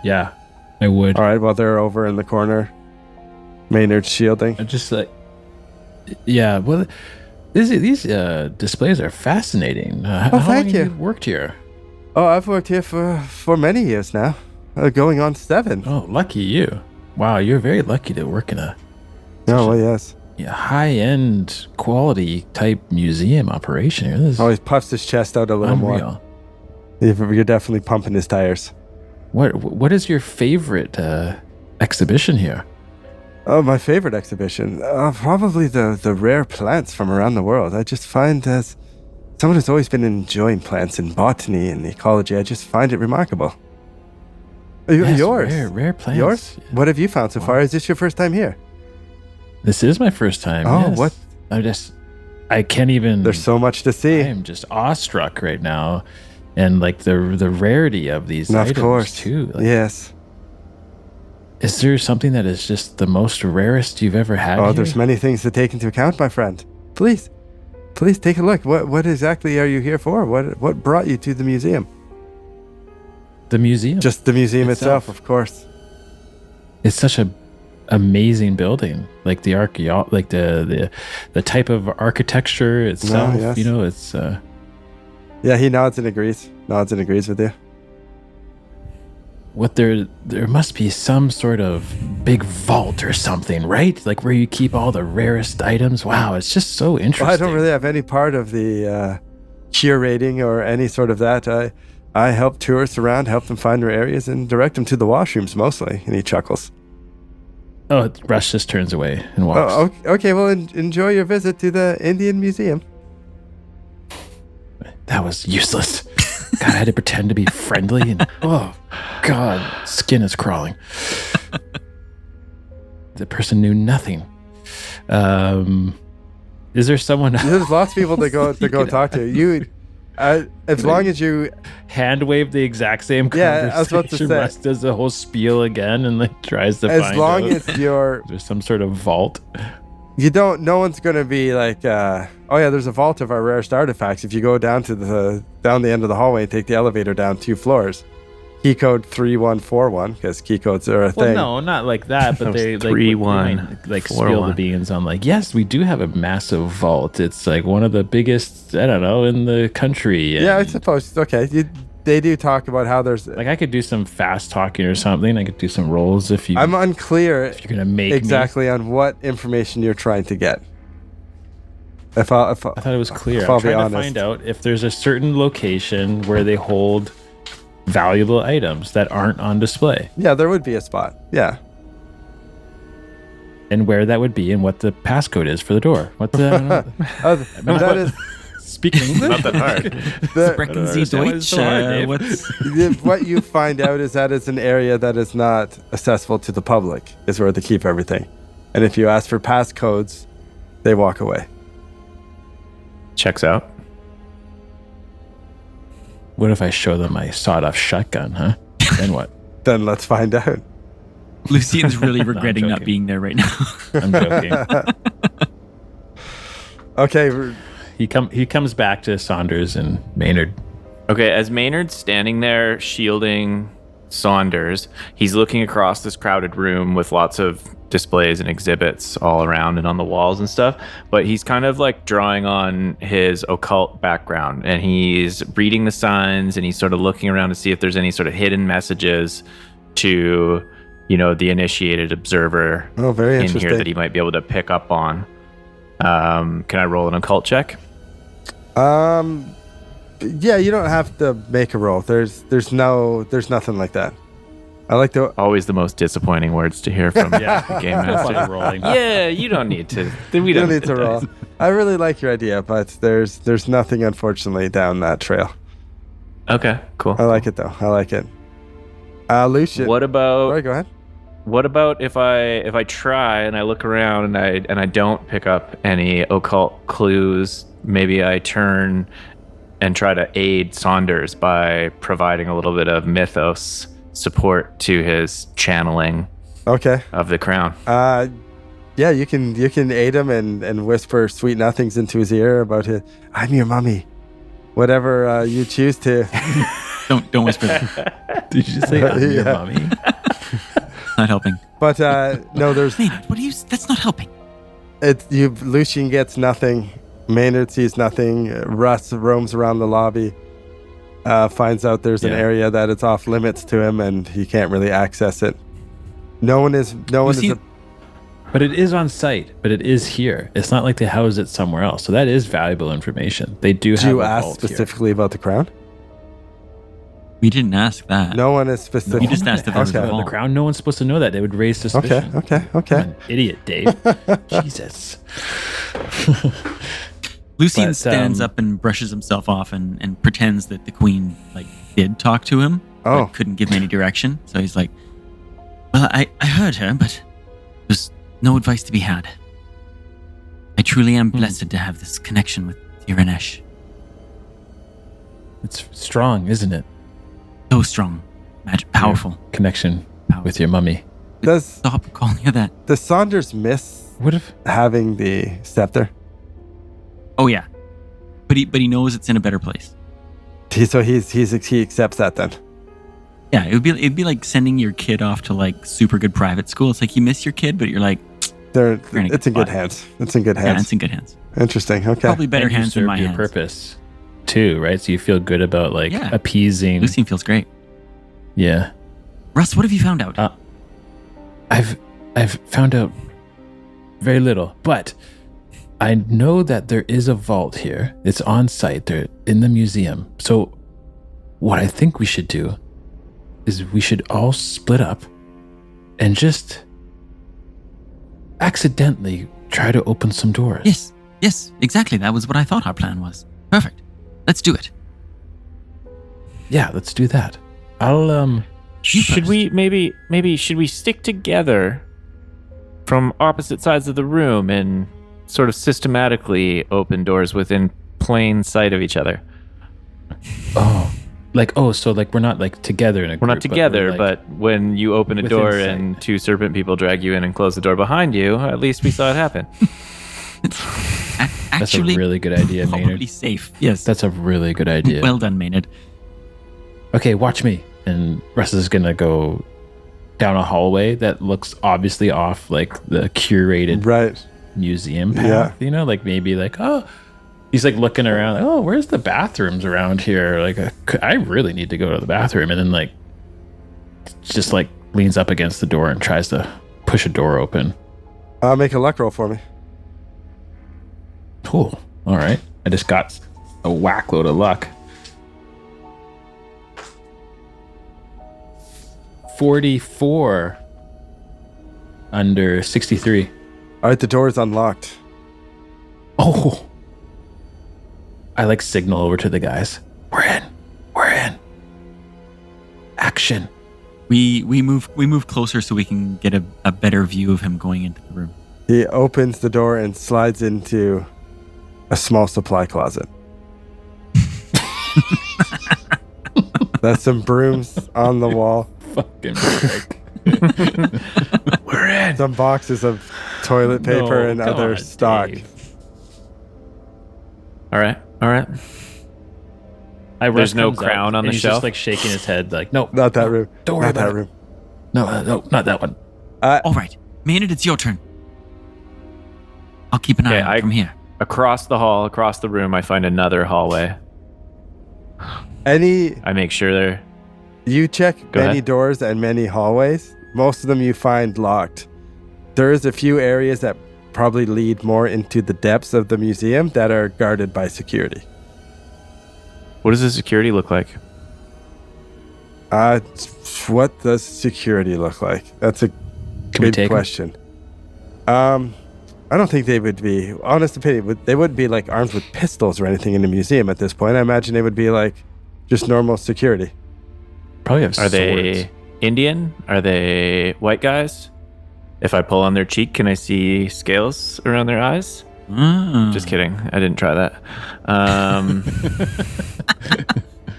Yeah, I would. All right, well, they're over in the corner. Maynard's shielding. Yeah, well, these displays are fascinating. How long have you worked here? Oh, I've worked here for many years now. Going on 7. Oh, lucky you. Wow, you're very lucky to work in a yes. high-end quality type museum operation. He puffs his chest out a little more. You're definitely pumping his tires. What is your favorite exhibition here? Oh, my favorite exhibition? Probably the rare plants from around the world. I just find, as someone who's always been enjoying plants and botany and ecology, I just find it remarkable. Yes, yours? Rare plants. Yours? Yeah. What have you found so far? Is this your first time here? This is my first time. Oh, yes. what? I can't even. There's so much to see. I am just awestruck right now. and like the rarity of these And items of course. too. Like, Yes. is there something that is just the most rarest you've ever had? Oh, here? there's many things to take into account, my friend. Please take a look. What exactly are you here for? What brought you to the museum? The museum. Just the museum itself, of course. It's such a amazing building. Like the like the type of architecture itself. yes. You know, it's. Yeah, he nods and agrees. With you. What there must be some sort of big vault or something, right? Like where you keep all the rarest items. Wow, it's just so interesting. Well, I don't really have any part of the curating or any sort of that. I help tourists around, help them find their areas, and direct them to the washrooms mostly. And he chuckles. Oh, Rush just turns away and walks. Oh, okay. Well, enjoy your visit to the Indian Museum. That was useless. God, I had to pretend to be friendly, and oh, God, skin is crawling. The person knew nothing. Is there someone else? There's lots of people to go talk to. You, as long as you hand wave the exact same conversation. Yeah, I was about to say. Russ does the whole spiel again and like tries to as find long out. as you're There's some sort of vault. you don't. No one's gonna be like, oh yeah, there's a vault of our rarest artifacts. If you go down the end of the hallway and take the elevator down 2 floors, key code 3141, because key codes are a Well, thing. no, not like that, but they 3-1, like 4-1. spill the beans on like, yes, we do have a massive vault. It's like one of the biggest, I don't know, in the country. Yeah, I and, suppose. Okay, they do talk about how there's. like I could do some fast talking or something. I could do some rolls if you. I'm unclear if you're gonna make exactly on what information you're trying to get. I thought it was clear. If I'll I'm be trying to honest. find out if there's a certain location where they hold valuable items that aren't on display, Yeah, there would be a spot. Yeah. and where that would be, and what the passcode is for the door. What the? I don't know. That is Speaking English. Not that hard. Sprechen Sie understand why it's Deutsch? so hard, Dave. What's what you find out is that it's an area that is not accessible to the public, is where they keep everything. And if you ask for passcodes, they walk away. Checks out. What if I show them my sawed-off shotgun? Huh? Then what? Then let's find out. Lucien's really regretting not joking. being there right now. I'm joking. Okay, He comes back to Saunders and Maynard. Okay, as Maynard's standing there shielding Saunders, he's looking across this crowded room with lots of displays and exhibits all around and on the walls and stuff, but he's kind of like drawing on his occult background, and he's reading the signs, and he's sort of looking around to see if there's any sort of hidden messages to, you know, the initiated observer oh, very in interesting. here that he might be able to pick up on. Can I roll an occult check? Yeah, you don't have to make a roll. There's nothing like that. I like to. Always the most disappointing words to hear from the game master. rolling. Yeah, you don't need to. We You don't don't need to roll. I really like your idea, but there's nothing, unfortunately, down that trail. Okay, cool. I like it though. I like it. Lucian. What about Sorry, go ahead. what about if I try and I look around and I don't pick up any occult clues? Maybe I turn and try to aid Saunders by providing a little bit of mythos support to his channeling Okay. of the crown. Yeah, you can aid him and whisper sweet nothings into his ear about it. I'm your mummy. Whatever you choose to. Don't whisper that. Did you say I'm your Yeah. mommy? Not helping. But no, there's Maynard, what are you? That's not helping. Lucian gets nothing. Maynard sees nothing. Russ roams around the lobby. Finds out there's an Yeah. area that it's off limits to him, and he can't really access it. No one is. But it is on site. But it is here. It's not like they house it somewhere else. So that is valuable information. They do Do have you a ask vault here. specifically about the crown? We didn't ask that. No one is specific. You just asked if there was a Okay. vault. The crown. No one's supposed to know that. They would raise Okay. suspicion. Okay. I'm Okay. an idiot, Dave. Jesus. Lucien But, stands up and brushes himself off and pretends that the queen did talk to him. Oh. But couldn't give him any direction. So he's like, well, I heard her, but there's no advice to be had. I truly am blessed to have this connection with Iranesh. It's strong, isn't it? So strong. Powerful. Connection with your mummy. Stop calling her that. Does Saunders miss What if having the scepter? Oh yeah, but he knows it's in a better place. So he accepts that then. Yeah, it'd be like sending your kid off to like super good private school. It's like you miss your kid, but you're like, It's in good hands. It's in good hands. Yeah, it's in good hands. Interesting. Okay. Probably better hands than my your hands. purpose too, right? So you feel good about like appeasing. Lucien feels great. Yeah. Russ, what have you found out? I've found out very little, but I know that there is a vault here. It's on site. They're in the museum. So what I think we should do is we should all split up and just accidentally try to open some doors. Yes, exactly. That was what I thought our plan was. Perfect. Let's do it. Yeah, let's do that. I'll Should we should we stick together from opposite sides of the room and sort of systematically open doors within plain sight of each other? so we're not like together in a group. We're not together, but when you open a within door sight. and two serpent people drag you in and close the door behind you, at least we saw it happen. That's a Actually, really good idea, probably Maynard. safe. Yes. That's a really good idea. Well done, Maynard. Okay, watch me. And Russ is gonna go down a hallway that looks obviously off like the curated museum path. You know, like maybe like, oh, he's like looking around, like, oh, where's the bathrooms around here? Like, I really need to go to the bathroom. And then like, just like leans up against the door and tries to push a door open. Make a luck roll for me. Cool. All right. I just got a whack load of luck. 44 under 63. All right, the door is unlocked. Oh. I like signal over to the guys. We're in. Action. We move closer so we can get a better view of him going into the room. He opens the door and slides into a small supply closet. There's some brooms on the wall. Fucking We're in. Some boxes of toilet paper and other stock. Dave. All right. There's no crown on the he's shelf. just like shaking his head like, no. Not that room. Don't worry Not about that it. room. No, not that one. All right, Maynard, it's your turn. I'll keep an eye on it from here. Across the hall, across the room, I find another hallway. I make sure You check Go many ahead. doors and many hallways. Most of them you find locked. There is a few areas that probably lead more into the depths of the museum that are guarded by security. What does the security look like? What does security look like? That's a Can we good take 'em? question. I don't think they would be, honest opinion, they wouldn't be like armed with pistols or anything in the museum at this point. I imagine they would be like just normal security. Probably have Are swords. they Indian? Are they white guys? If I pull on their cheek, can I see scales around their eyes? Just kidding. I didn't try that.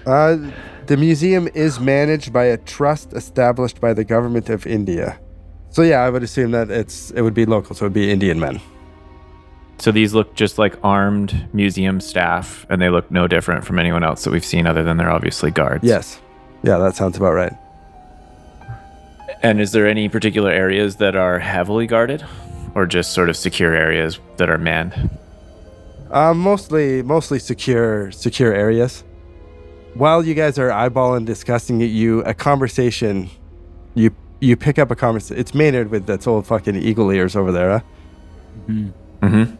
The museum is managed by a trust established by the government of India. So yeah, I would assume that it would be local, so it would be Indian men. So these look just like armed museum staff, and they look no different from anyone else that we've seen other than they're obviously guards. Yes. Yeah, that sounds about right. And is there any particular areas that are heavily guarded, or just sort of secure areas that are manned? Mostly secure areas. While you guys are eyeballing discussing it, a conversation, you pick up a conversation. It's Maynard with that old fucking eagle ears over there, huh? Mm-hmm.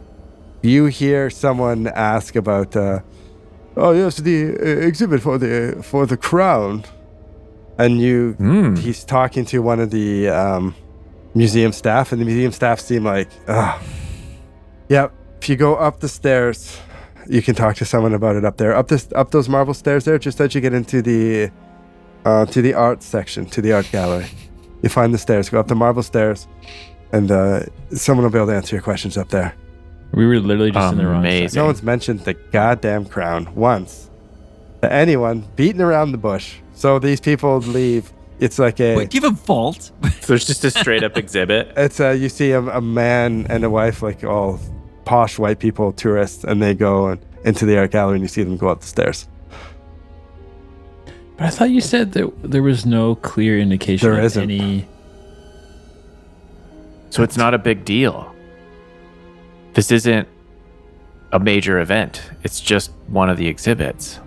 You hear someone ask about, oh yes, the exhibit for the crown, and he's talking to one of the museum staff, and the museum staff seem like, yeah. If you go up the stairs, you can talk to someone about it up there. Up those marble stairs there, just as you get into the art section, to the art gallery. You find the stairs, go up the marble stairs, and someone will be able to answer your questions up there. We were literally just in the wrong Amazing. section. No one's mentioned the goddamn crown once. to anyone beating around the bush. So these people leave. It's like a. Wait, do you have a vault? So it's just a straight up exhibit. It's you see a man and a wife, like all posh white people, tourists, and they go into the art gallery, and you see them go up the stairs. But I thought you said that there was no clear indication There of isn't. any. So it's not a big deal. This isn't a major event. It's just one of the exhibits.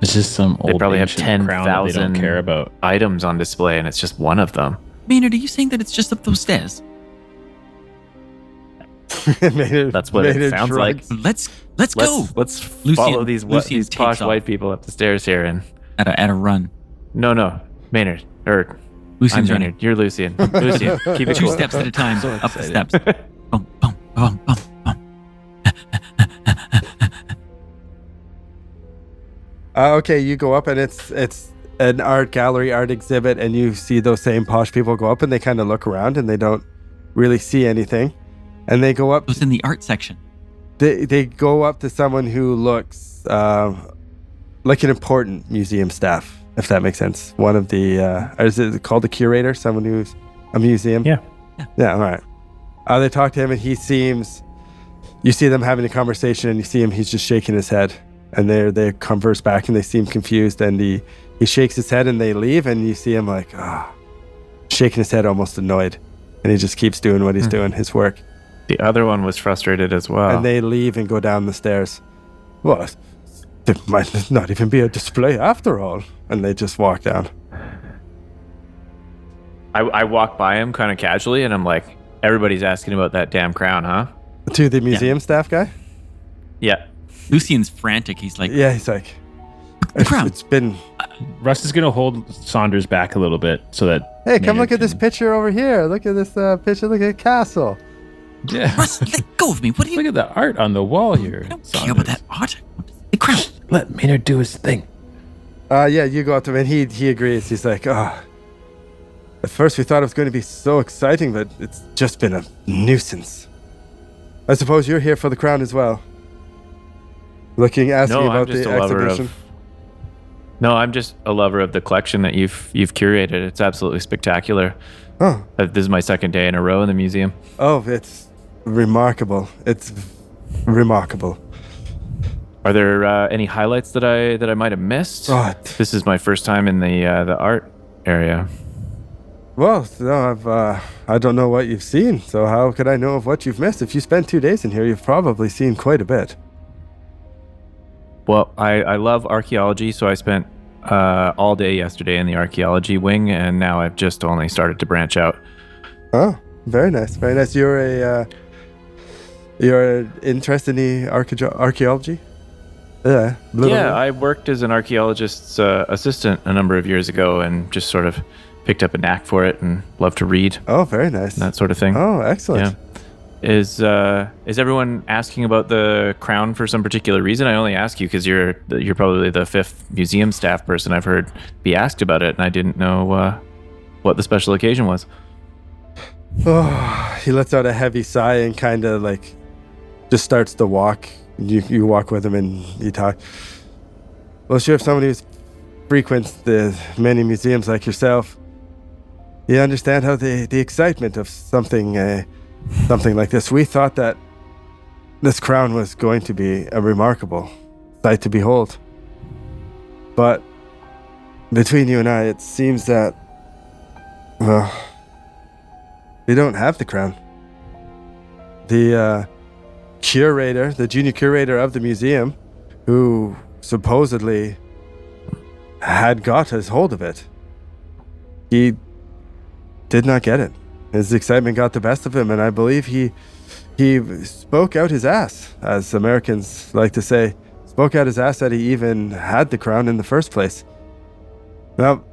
It's just some old. They probably have ancient crown that they don't 10,000 care about. items on display, and it's just one of them. Maynard, are you saying that it's just up those stairs? That's what it sounds like. Let's go. Let's Lucian- follow these Lucian posh takes off. white people up the stairs here. And At a run. no, Maynard. Or Lucian's I'm running. Maynard. You're Lucian. Lucian, keep it 2 cool. steps at a time, So up the excited. steps. Boom, boom, boom, boom, boom. Okay, you go up, and it's an art gallery, art exhibit, and you see those same posh people go up, and they kind of look around, and they don't really see anything, and they go up. It was in the art section. They go up to someone who looks like an important museum staff, if that makes sense. One of the is it called the curator? Someone who's a museum. Yeah. Yeah. All right. They talk to him, and he seems. You see them having a conversation, and you see him. He's just shaking his head, and they converse back, and they seem confused. And he shakes his head, and they leave, and you see him like shaking his head, almost annoyed, and he just keeps doing what he's doing, his work. The other one was frustrated as well. And they leave and go down the stairs. Well, there might not even be a display after all. And they just walk down. I walk by him kind of casually, and I'm like, everybody's asking about that damn crown, huh? To the museum staff guy? Yeah. Lucian's frantic. He's like, Yeah, he's like, the crown. it's been, Russ is going to hold Saunders back a little bit so that. hey, come Maynard look at this can- picture over here. Look at this picture. Look at the castle. Yeah. Russ, let go of me. What do you? Look at the art on the wall here. I don't care about that art. The crown. Let Maynard do his thing. Yeah, you go up to him, and he agrees. He's like, at first we thought it was going to be so exciting, but it's just been a nuisance. I suppose you're here for the crown as well. Asking No, I'm about just the a lover exhibition. No, I'm just a lover of the collection that you've curated. It's absolutely spectacular. Oh, This is my second day in a row in the museum. it's remarkable. It's remarkable. Are there any highlights that I might have missed? Oh, This is my first time in the art area. well, no, I don't know what you've seen, so how could I know of what you've missed? If you spent 2 days in here, you've probably seen quite a bit. Well, I love archaeology, so I spent all day yesterday in the archaeology wing, and now I've just only started to branch out. Oh, very nice, very nice. You're interested in the archaeology? Yeah. Yeah, I worked as an archaeologist's assistant a number of years ago, and just sort of picked up a knack for it, and love to read Oh, very nice. and that sort of thing. Oh, excellent. Yeah. Is everyone asking about the crown for some particular reason? I only ask you because you're probably the 5th museum staff person I've heard be asked about it, and I didn't know what the special occasion was. Oh, he lets out a heavy sigh and kind of like just starts to walk. You walk with him and you talk. Well, sure, if somebody who frequents the many museums like yourself, you understand how the excitement of something like this. We thought that this crown was going to be a remarkable sight to behold. But between you and I, it seems that, well, we don't have the crown. The curator, the junior curator of the museum, who supposedly had got his hold of it, he did not get it. His excitement got the best of him, and I believe he spoke out his ass, as Americans like to say, spoke out his ass that he even had the crown in the first place. Now,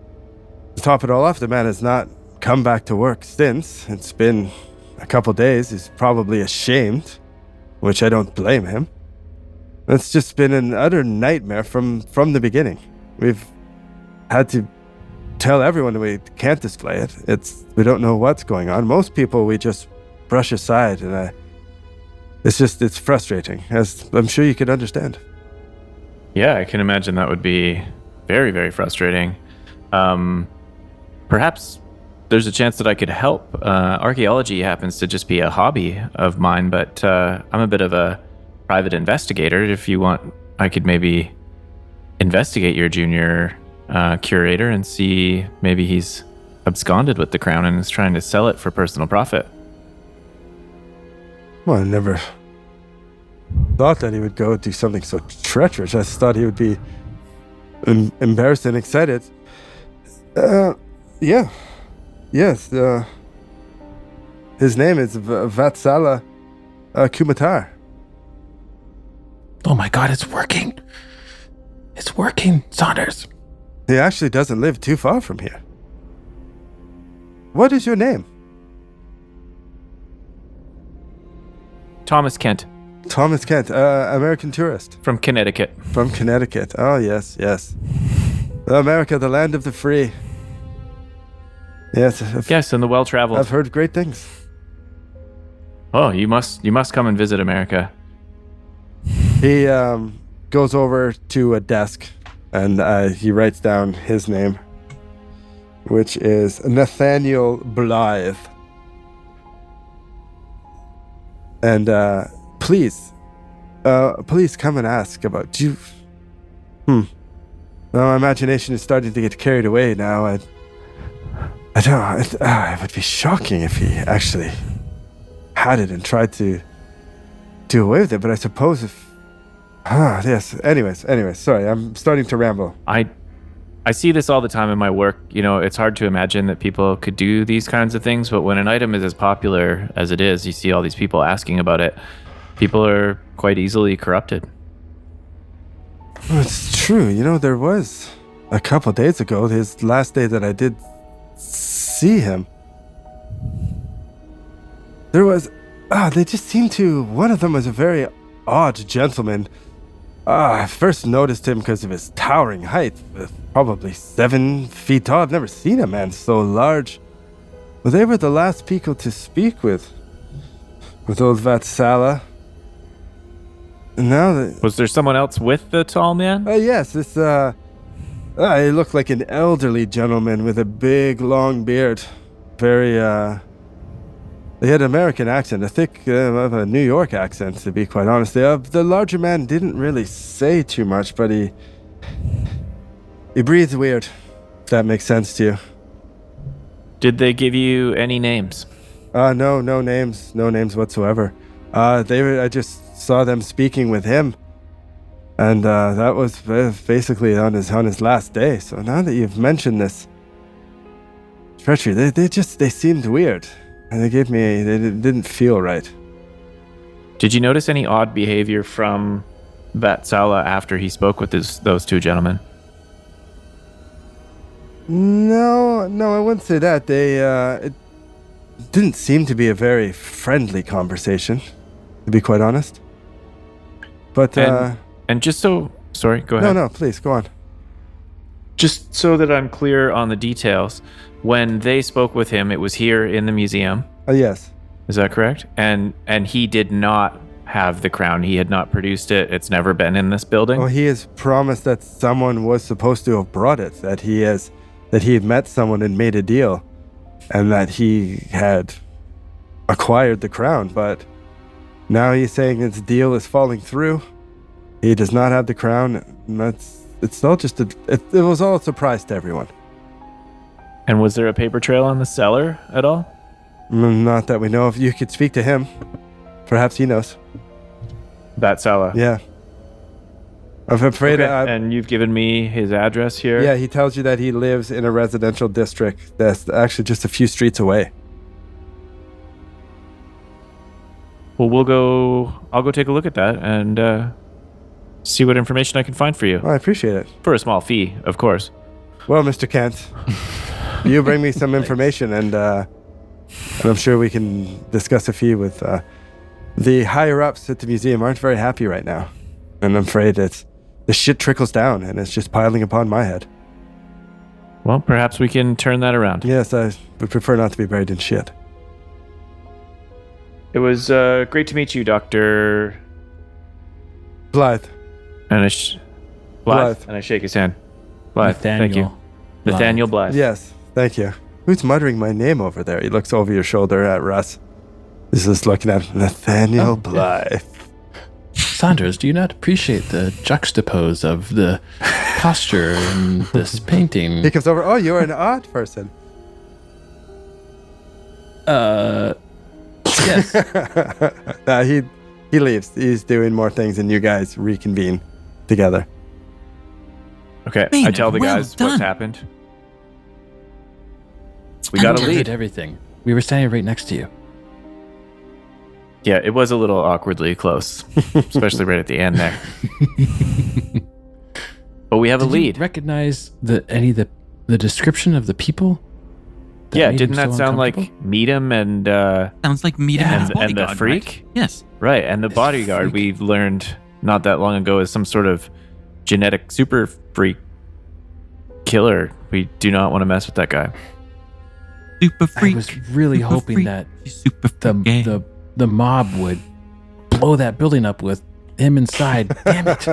to top it all off, the man has not come back to work since. It's been a couple days. He's probably ashamed, which I don't blame him. It's just been an utter nightmare from the beginning. We've had to tell everyone that we can't display it. We don't know what's going on. Most people we just brush aside, and it's frustrating, as I'm sure you could understand. Yeah, I can imagine that would be very, very frustrating. Perhaps there's a chance that I could help. Archaeology happens to just be a hobby of mine, but I'm a bit of a private investigator. If you want, I could maybe investigate your junior curator and see maybe he's absconded with the crown and is trying to sell it for personal profit. Well, I never thought that he would go do something so treacherous. I just thought he would be embarrassed and excited. Yeah. Yes. His name is Vatsala Kumatar. Oh my God, it's working. It's working, Saunders. He actually doesn't live too far from here. What is your name? Thomas Kent Thomas Kent, American tourist. from Connecticut. From Connecticut. Oh, yes, yes. America, the land of the free. Yes. Yes, and the well-traveled. I've heard great things. Oh, you must come and visit America. He goes over to a desk and he writes down his name, which is Nathaniel Blythe. And please come and ask about you. Well, my imagination is starting to get carried away now. I don't. It would be shocking if he actually had it and tried to do away with it. But I suppose if. Yes. Anyways. Sorry, I'm starting to ramble. I see this all the time in my work. You know, it's hard to imagine that people could do these kinds of things, but when an item is as popular as it is, you see all these people asking about it. People are quite easily corrupted. Well, it's true. You know, there was a couple days ago, his last day that I did see him. There was, they just seemed to, one of them was a very odd gentleman. I first noticed him because of his towering height, probably 7 feet tall. I've never seen a man so large. But they were the last people to speak with old Vatsala. And now Was there someone else with the tall man? yes, this, he looked like an elderly gentleman with a big, long beard. Very, he had an American accent, a thick, a New York accent, to be quite honest. The larger man didn't really say too much, but he breathed weird, if that makes sense to you. Did they give you any names? No names whatsoever. I just saw them speaking with him, and that was basically on his last day. So now that you've mentioned this treachery, they seemed weird. And they didn't feel right. Did you notice any odd behavior from Vatsala after he spoke with those two gentlemen? No, I wouldn't say that. It didn't seem to be a very friendly conversation, to be quite honest. But, and just so... Sorry, go ahead. No, please, go on. Just so that I'm clear on the details, when they spoke with him, it was here in the museum. Yes. Is that correct? And he did not have the crown. He had not produced it. It's never been in this building. Well, he has promised that someone was supposed to have brought it, that he had met someone and made a deal, and that he had acquired the crown, but now he's saying his deal is falling through. He does not have the crown, and it's all just it was all a surprise to everyone. And was there a paper trail on the cellar at all? Not that we know of. You could speak to him. Perhaps he knows. Vatsala. Yeah. I'm afraid. Okay. And you've given me his address here? Yeah, he tells you that he lives in a residential district that's actually just a few streets away. Well, I'll go take a look at that and see what information I can find for you. Oh, I appreciate it. For a small fee, of course. Well, Mr. Kent, you bring me some information, and I'm sure we can discuss a fee with the higher-ups at the museum. Aren't very happy right now, and I'm afraid the shit trickles down, and it's just piling upon my head. Well, perhaps we can turn that around. Yes, I would prefer not to be buried in shit. It was great to meet you, Dr. Blythe. And Blythe. Blythe. And I shake his hand. Blythe, thank you. Nathaniel Blythe. Yes, thank you. Who's muttering my name over there? He looks over your shoulder at Russ. He's just looking at Nathaniel Blythe. Saunders, do you not appreciate the juxtapose of the posture in this painting? He comes over. Oh, you're an art person. Yes. He leaves. He's doing more things, and you guys reconvene together. Okay, I Maynard, tell the well guys done. what's happened. We got a We lead. did everything. We were standing right next to you. Yeah, it was a little awkwardly close, especially right at the end there. But we have a Did lead. you recognize any of the description of the people? that Yeah, made him didn't that so sound like uncomfortable? Meet-em and Sounds like meeting Yeah. his and bodyguard, the freak? right? Yes. right, and the This bodyguard freak. we've learned not that long ago is some sort of genetic super freak killer. We do not want to mess with that guy. Super freak. I was really super hoping freak, that super freak. the mob would blow that building up with him inside. Damn it.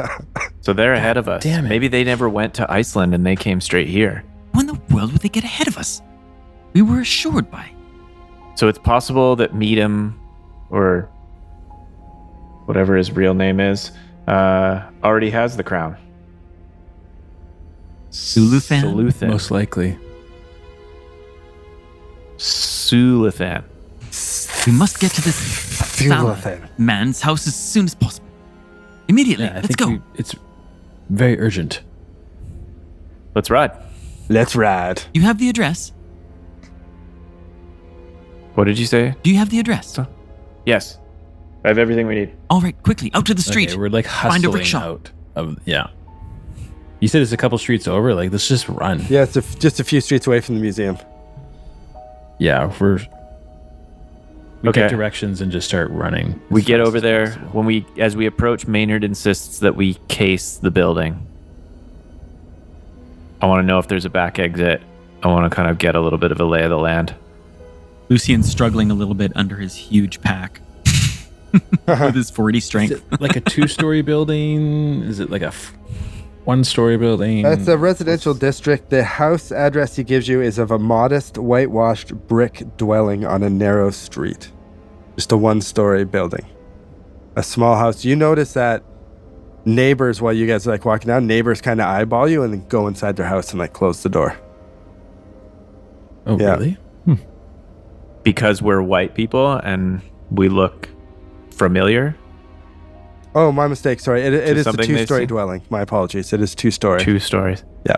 So they're ahead of us. damn it. Maybe they never went to Iceland and they came straight here. How in the world would they get ahead of us? We were assured by. So it's possible that Meet-em, or whatever his real name is, already has the crown. Suluthan? Suluthan. Most likely. Suluthan. We must get to this Suluthan. man's house as soon as possible. Immediately. Yeah, I Let's think go. it's very urgent. Let's ride. Let's ride. You have the address? What did you say? Do you have the address? Yes. I have everything we need. All right, quickly, out to the street. Okay, we're like Find a hustling rickshaw. out of You said it's a couple streets over. Like, let's just run. Yeah, it's just a few streets away from the museum. Yeah, we Okay. get directions and just start running. We as get fast over as there. possible. As we approach, Maynard insists that we case the building. I want to know if there's a back exit. I want to kind of get a little bit of a lay of the land. Lucian's struggling a little bit under his huge pack with his 40 Is strength. it like a 2-story building? Is it like a 1-story building? It's a residential district. The house address he gives you is of a modest, whitewashed brick dwelling on a narrow street. Just a 1-story building. A small house. You notice that neighbors, while you guys are like walking down, neighbors kind of eyeball you and then go inside their house and like close the door. Oh, yeah. really? Because we're white people and we look familiar. Oh, my mistake. Sorry. It is a something they've 2-story seen? dwelling. My apologies. It is 2-story. 2 stories. Yeah.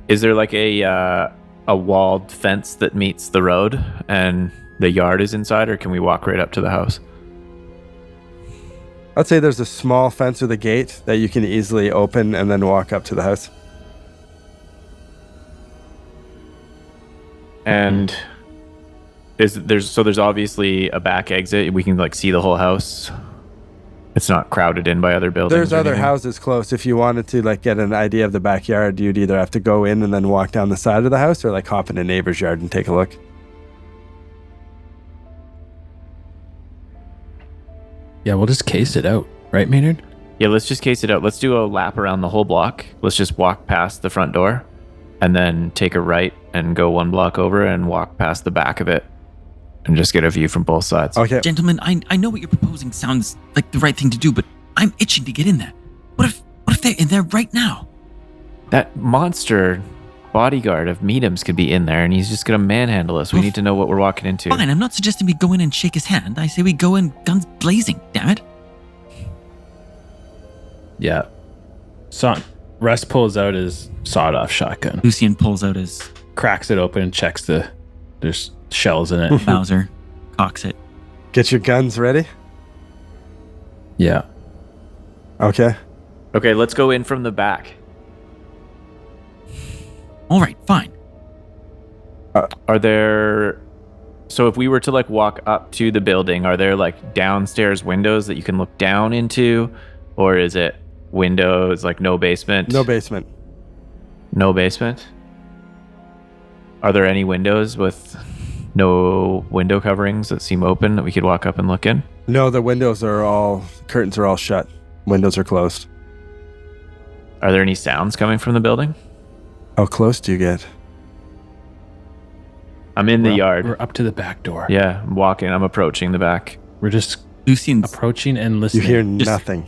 Is there like a walled fence that meets the road and the yard is inside, or can we walk right up to the house? I'd say there's a small fence with a gate that you can easily open and then walk up to the house. And there's obviously a back exit. We can like see the whole house. It's not crowded in by other buildings. There's or other anything. houses close. If you wanted to like get an idea of the backyard, you'd either have to go in and then walk down the side of the house, or like hop in a neighbor's yard and take a look. Yeah, we'll just case it out. Right, Maynard? Yeah, let's just case it out. Let's do a lap around the whole block. Let's just walk past the front door and then take a right and go 1 block over and walk past the back of it and just get a view from both sides. Okay. Gentlemen, I know what you're proposing sounds like the right thing to do, but I'm itching to get in there. What if they're in there right now? That monster bodyguard of Meetham's could be in there and he's just going to manhandle us. We need to know what we're walking into. Fine, I'm not suggesting we go in and shake his hand. I say we go in guns blazing, damn it. Yeah. Russ pulls out his sawed-off shotgun, Lucian pulls out his cracks it open, and checks there's shells in it. Bowser, cocks it. Get your guns ready. Yeah. Okay. Okay, let's go in from the back. All right, fine. Are there... So if we were to like walk up to the building, are there like downstairs windows that you can look down into? Or is it windows, like no basement? No basement. No basement? Are there any windows with no window coverings that seem open that we could walk up and look in? No, the curtains are all shut. Windows are closed. Are there any sounds coming from the building? How close do you get? I'm in the yard. We're up to the back door. Yeah, I'm walking. I'm approaching the back. We're just Lucian's approaching and You listening. hear Just- nothing.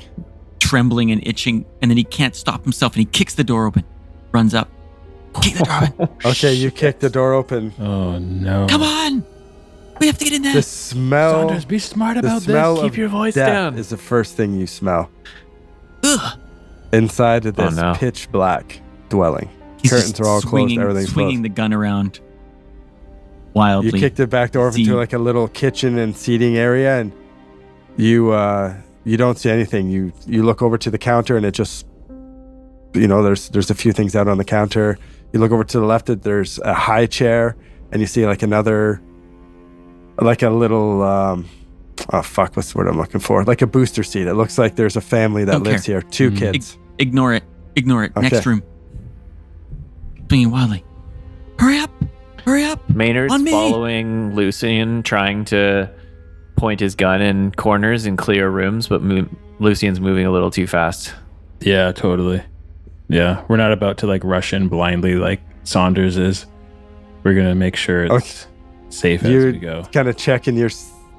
trembling and itching, and then he can't stop himself, and he kicks the door open, runs up, kick the door open. Okay, you kick the door open. Oh no! Come on, we have to get in there. The smell, Saunders, be smart the about smell this. of Keep your voice death down. is the first thing you smell Ugh. inside of this no. pitch black dwelling. He's Curtains just are all closed, everything's swinging closed. the gun around wildly. You kick the back door See- into like a little kitchen and seating area, and you don't see anything. You look over to the counter, and it just, there's a few things out on the counter. You look over to the left, there's a high chair, and you see like another, like a little, what's the word I'm looking for? Like a booster seat. It looks like there's a family that Don't lives care. here. Two kids. Ignore it. Okay. Next room. Swinging wildly. Hurry up. Maynard's On me. following Lucian, trying to point his gun in corners and clear rooms, but Lucian's moving a little too fast. Yeah, totally. Yeah, we're not about to like rush in blindly like Saunders is. We're gonna make sure it's safe as You're we go. kind of checking your.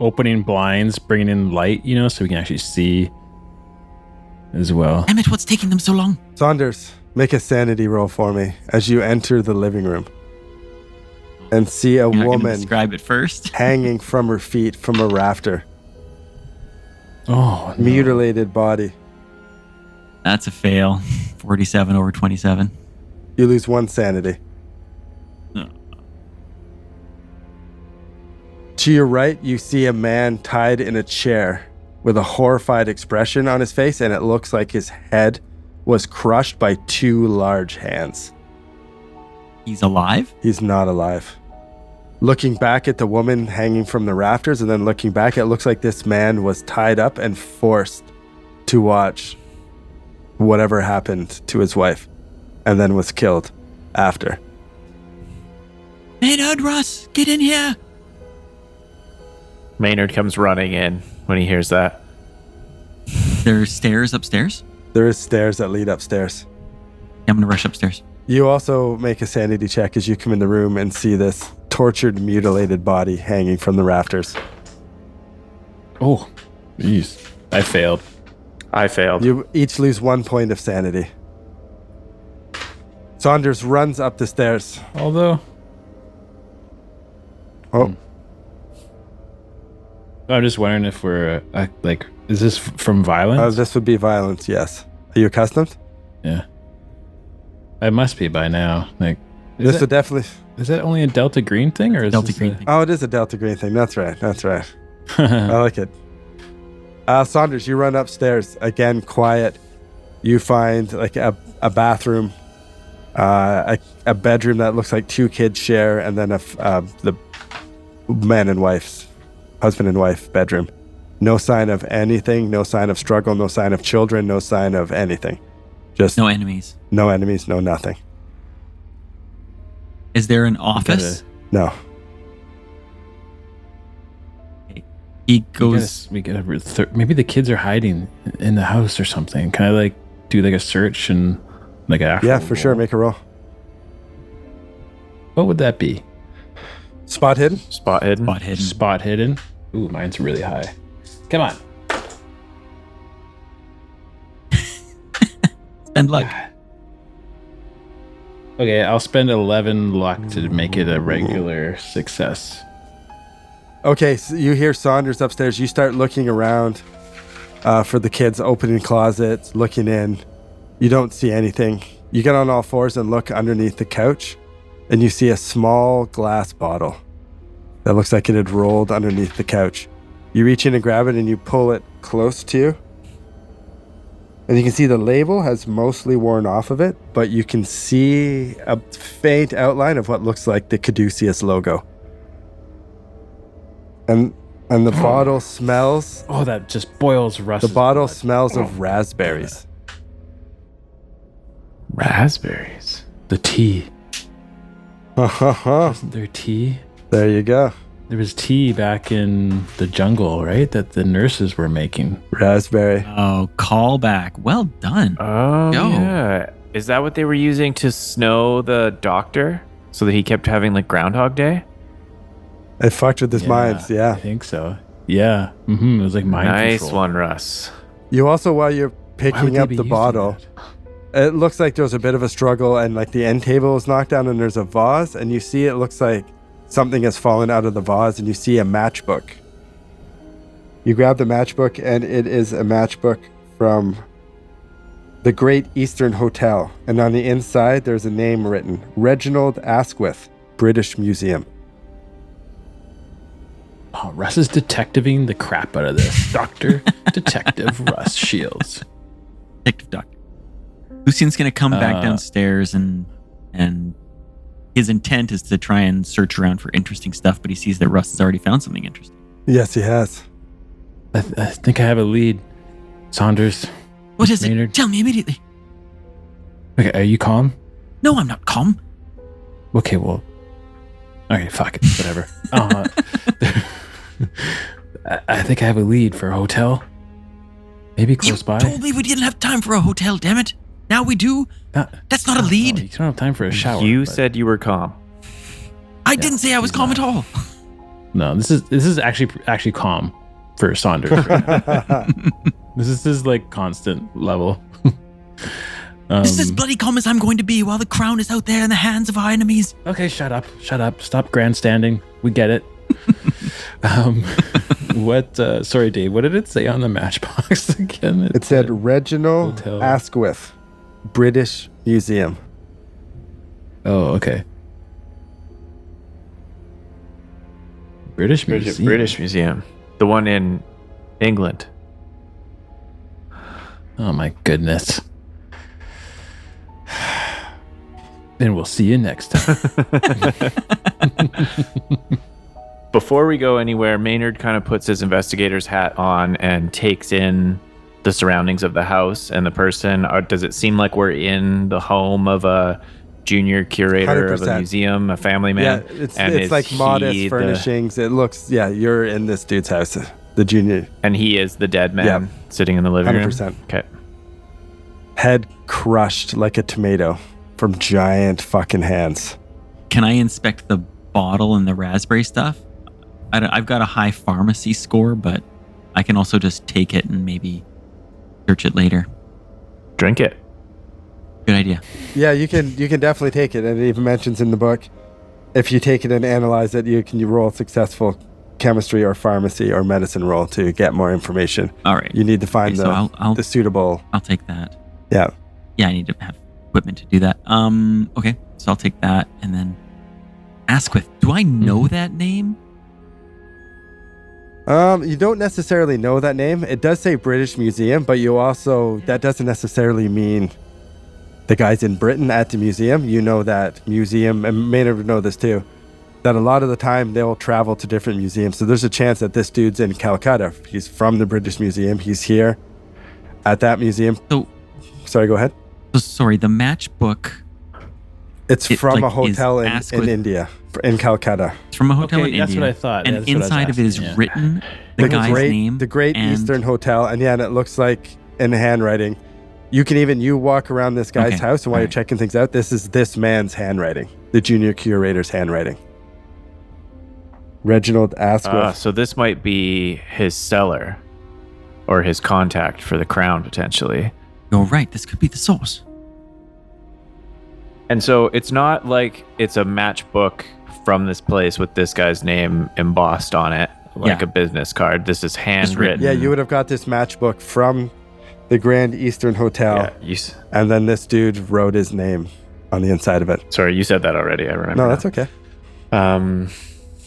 Opening blinds, bringing in light, so we can actually see as well. Emmett, what's taking them so long? Saunders, make a sanity roll for me as you enter the living room and see a You're not gonna woman describe it first. hanging from her feet from a rafter. Oh, no. Mutilated body. That's a fail. 47 over 27. You lose 1 sanity. No. To your right, you see a man tied in a chair with a horrified expression on his face, and it looks like his head was crushed by 2 large hands. He's alive? He's not alive. Looking back at the woman hanging from the rafters and then looking back, it looks like this man was tied up and forced to watch whatever happened to his wife and then was killed after. Maynard, Russ, get in here. Maynard comes running in when he hears that. There's stairs upstairs. There is stairs that lead upstairs. I'm going to rush upstairs. You also make a sanity check as you come in the room and see this tortured, mutilated body hanging from the rafters. Oh, jeez. I failed. I failed. You each lose 1 point of sanity. Saunders runs up the stairs. Although, Oh, I'm just wondering if we're is this from violence? this would be violence, yes. Are you accustomed? Yeah. I must be by now. Like, This would definitely... is that only a Delta Green thing, or is Delta this Green a- thing. Oh, it is a Delta Green thing. That's right. I like it. Saunders, you run upstairs. Again, quiet. You find like a bathroom, a bedroom that looks like 2 kids share, and then the husband and wife bedroom. No sign of anything. No sign of struggle. No sign of children. No sign of anything. Just No enemies. no enemies. No nothing. Is there an office? No. He goes. Maybe the kids are hiding in the house or something. Can I do a search and an actual Yeah, for sure. roll? Make a roll. What would that be? Spot hidden. Spot hidden. Spot hidden. Spot hidden. Ooh, mine's really high. Come on. Spend luck. Okay, I'll spend 11 luck to make it a regular success. Okay, so you hear Saunders upstairs. You start looking around for the kids, opening closets, looking in. You don't see anything. You get on all fours and look underneath the couch, and you see a small glass bottle that looks like it had rolled underneath the couch. You reach in and grab it, and you pull it close to you. And you can see the label has mostly worn off of it, but you can see a faint outline of what looks like the Caduceus logo. And the bottle smells. Oh, that just boils Russ. The bottle smells of raspberries. Raspberries. The tea. There Isn't there tea? you go. tea back in the jungle, right? That the nurses were making. Raspberry. Oh, callback. Well done. Oh, Yo. yeah. Is that what they were using to snow the doctor so that he kept having like Groundhog Day? It fucked with his minds, I yeah. think so. Yeah. It was like mind Nice control. one, Russ. You also, while you're Why would picking they up be the using bottle, that? it looks like there's a bit of a struggle and like the end table is knocked down and there's a vase and you see it looks like something has fallen out of the vase and you see a matchbook. You grab the matchbook and it is a matchbook from the Great Eastern Hotel. And on the inside, there's a name written, Reginald Asquith, British Museum. Oh, Russ is detectiving the crap out of this. Dr. Detective Russ Shields. Detective Doctor. Lucian's going to come back downstairs and his intent is to try and search around for interesting stuff, but he sees that Russ has already found something interesting. Yes, he has. I think I have a lead. Saunders. What is Maynard. it? Tell me immediately. Okay, are you calm? No, I'm not calm. Okay, well. Okay, fuck it. Whatever. I think I have a lead for a hotel. Maybe close by. You told me we didn't have time for a hotel, damn it. Now we do? That's not a lead. No, you don't have time for a shower. You but- said you were calm. I didn't say I was he's calm not. at all. No, this is actually calm for Saunders. Right? This is like constant level. This is as bloody calm as I'm going to be while the crown is out there in the hands of our enemies. Okay, shut up. Stop grandstanding. We get it. Sorry, Dave, what did it say on the matchbox again? It said Reginald Hotel. Asquith, British Museum. Oh, okay. British Museum. British Museum. The one in England. Oh my goodness. Then we'll see you next time. Before we go anywhere, Maynard kind of puts his investigator's hat on and takes in the surroundings of the house and the person. Does it seem like we're in the home of a junior curator of a 100%. museum, a family man? Yeah, it's is like modest he furnishings. It looks, you're in this dude's house, the junior. And he is the dead man Yeah. sitting in the living 100%. room? Okay. Head crushed like a tomato from giant fucking hands. Can I inspect the bottle and the raspberry stuff? I've got a high pharmacy score, but I can also just take it and maybe search it later. Drink it. Good idea. Yeah, you can definitely take it. And it even mentions in the book, if you take it and analyze it, you roll a successful chemistry or pharmacy or medicine roll to get more information. All right. You need to find Okay, so I'll the suitable. I'll take that. Yeah. Yeah, I need to have equipment to do that. Okay, so I'll take that and then Asquith. Do I know that name? You don't necessarily know that name. It does say British Museum, but that doesn't necessarily mean the guy's in Britain at the museum. You know that museum, and Maynard would know this too, that a lot of the time they'll travel to different museums. So there's a chance that this dude's in Calcutta. He's from the British Museum. He's here at that museum. So, Sorry, go ahead. sorry, the matchbook. It's It, from like, a is hotel in Asquith- India, in Calcutta. It's from a hotel Okay, in that's India. what I thought. And That's what I was inside of it is asking, yeah. written the guy's name. The Great and- Eastern Hotel. And yeah, and it looks like in handwriting. You walk around this guy's Okay, house, and while you're alright. checking things out, this is this man's handwriting, the junior curator's handwriting. Reginald Asquith. So this might be his cellar or his contact for the crown, potentially. You're right. This could be the source. And so it's not like it's a matchbook from this place with this guy's name embossed on it, like Yeah. a business card. This is handwritten. Yeah, you would have got this matchbook from the Grand Eastern Hotel, and then this dude wrote his name on the inside of it. Sorry, you said that already. I remember. No, now. that's okay.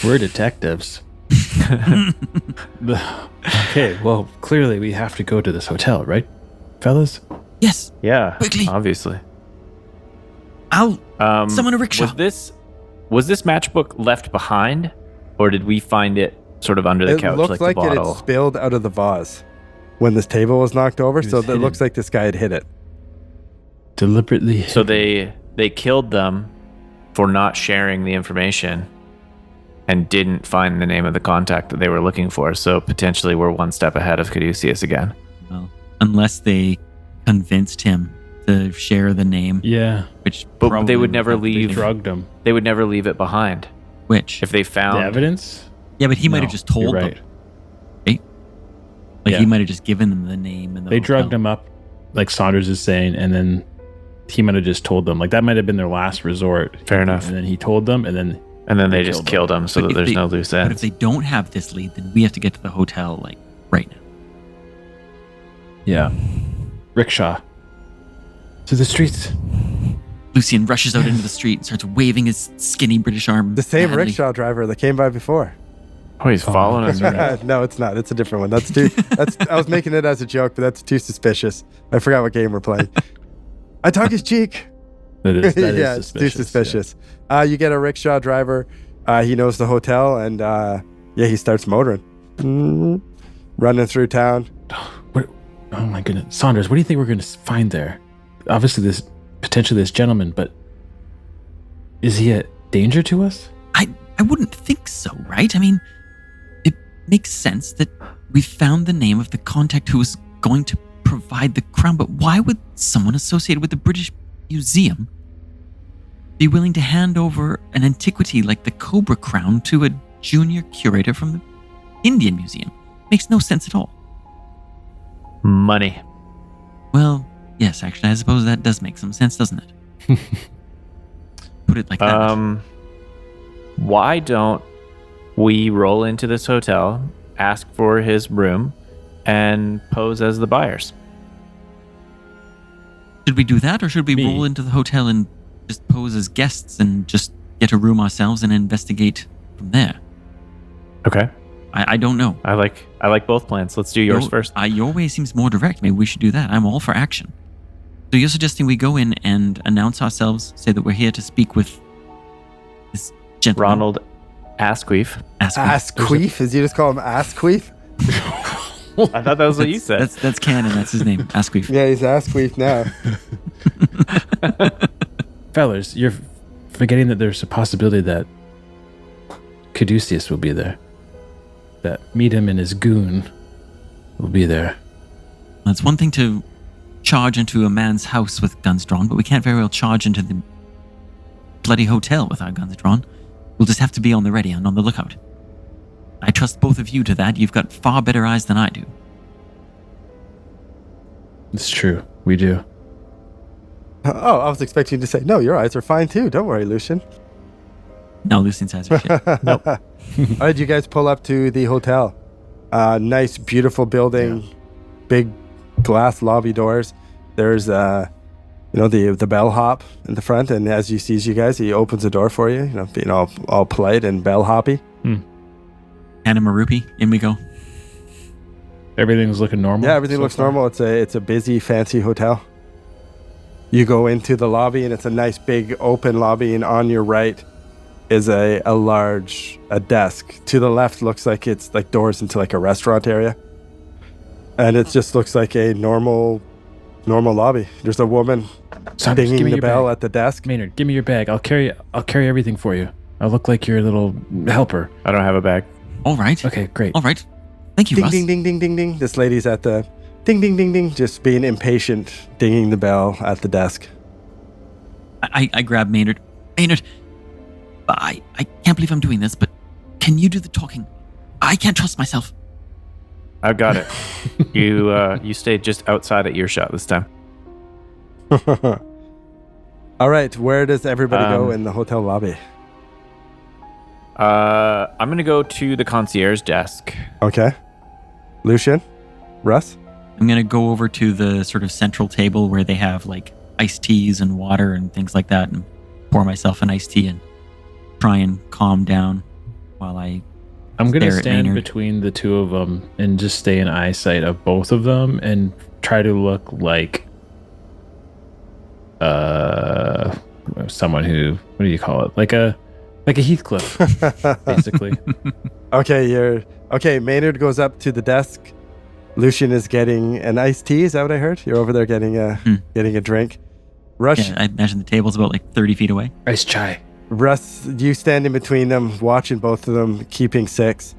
We're detectives. Okay, well, clearly we have to go to this hotel, right, fellas? Yes. Yeah, Quickly. obviously. I'll summon a rickshaw. Was this matchbook left behind, or did we find it sort of under the It couch, looks like the it had bottle? spilled out of the vase when this table was knocked over, It so was it hidden. looks like this guy had hit it. Deliberately. So they killed them for not sharing the information, and didn't find the name of the contact that they were looking for. So potentially we're one step ahead of Caduceus again. Well, unless they convinced him to share the name. Yeah. Which But probably they would never have to be- leave. Drugged him. They would never leave it behind. Which? If they found The evidence? Yeah, but he might No, have just told you're them. right. Right? Like Yeah. he might have just given them the name and the They hotel. drugged him up, like Saunders is saying, and then he might have just told them. Like that might have been their last resort. Fair enough. And then he told them, and then they just killed him so But that if there's they- no loose But if ends. they don't have this lead, then we have to get to the hotel like right now. yeah, rickshaw to the streets. Lucian rushes out into the street and starts waving his skinny British arm. The same madly. rickshaw driver that came by before. Oh, he's following us right. around. No, it's not. It's a different one. That's too. I was making it as a joke, but that's too suspicious. I forgot what game we're playing. I talk his cheek. That is Yeah, suspicious. it's too suspicious. You get a rickshaw driver. He knows the hotel, and he starts motoring, running through town. What, oh my goodness, Saunders, what do you think we're going to find there? Obviously, potentially this gentleman, but is he a danger to us? I wouldn't think so, right? I mean, it makes sense that we found the name of the contact who was going to provide the crown, but why would someone associated with the British Museum be willing to hand over an antiquity like the Cobra Crown to a junior curator from the Indian Museum? Makes no sense at all. Money. Well, yes, actually, I suppose that does make some sense, doesn't it? Put it like that. Why don't we roll into this hotel, ask for his room, and pose as the buyers? Should we do that, or should we Me. roll into the hotel and just pose as guests and just get a room ourselves and investigate from there? Okay. I don't know. I like both plans. Let's do yours first. Your way seems more direct. Maybe we should do that. I'm all for action. So you're suggesting we go in and announce ourselves, say that we're here to speak with this gentleman. Ronald Asquith. Asquith? Did you just call him Asquith? I thought that was what you said. That's canon. That's his name. Asquith. Yeah, he's Asquith now. Fellas, you're forgetting that there's a possibility that Caduceus will be there. That meet him and his goon will be there. Well, it's one thing to charge into a man's house with guns drawn, but we can't very well charge into the bloody hotel with our guns drawn. We'll just have to be on the ready and on the lookout. I trust both of you to that. You've got far better eyes than I do. It's true. We do. Oh, I was expecting you to say, no, your eyes are fine too. Don't worry, Lucian. No, Lucian's eyes are shit. Nope. All right, you guys pull up to the hotel. Nice, beautiful building, big glass lobby doors. There's, the bellhop in the front, and as he sees you guys, he opens the door for you. Being all polite and bellhoppy. Hand him a rupee. In we go. Everything's looking normal. Yeah, everything so looks far? normal. It's a busy, fancy hotel. You go into the lobby, and it's a nice, big, open lobby, and on your right is a large desk. To the left looks like it's like doors into like a restaurant area. And it just looks like a normal lobby. There's a woman Saunders, give dinging me the your bell bag. at the desk. Maynard, give me your bag. I'll carry everything for you. I'll look like your little helper. I don't have a bag. All right. Okay, great. All right. Thank you, Ding, Russ. ding, ding, ding, ding, ding. This lady's at the ding, ding, ding, ding, just being impatient, dinging the bell at the desk. I grab Maynard. Maynard, I can't believe I'm doing this, but can you do the talking? I can't trust myself. I've got it. You stayed just outside of earshot this time. All right, where does everybody go in the hotel lobby? I'm gonna go to the concierge desk. Okay. Lucian? Russ? I'm going to go over to the sort of central table where they have like iced teas and water and things like that and pour myself an iced tea and try and calm down while I I'm going to stare at stand Maynard. between the two of them and just stay in eyesight of both of them and try to look like someone who, what do you call it? Like a Heathcliff, basically. Okay, Maynard goes up to the desk. Lucian is getting an iced tea. Is that what I heard? You're over there getting a drink. Rush. Yeah, I imagine the table's about like 30 feet away. Ice chai. Russ, you stand in between them, watching both of them, keeping 6,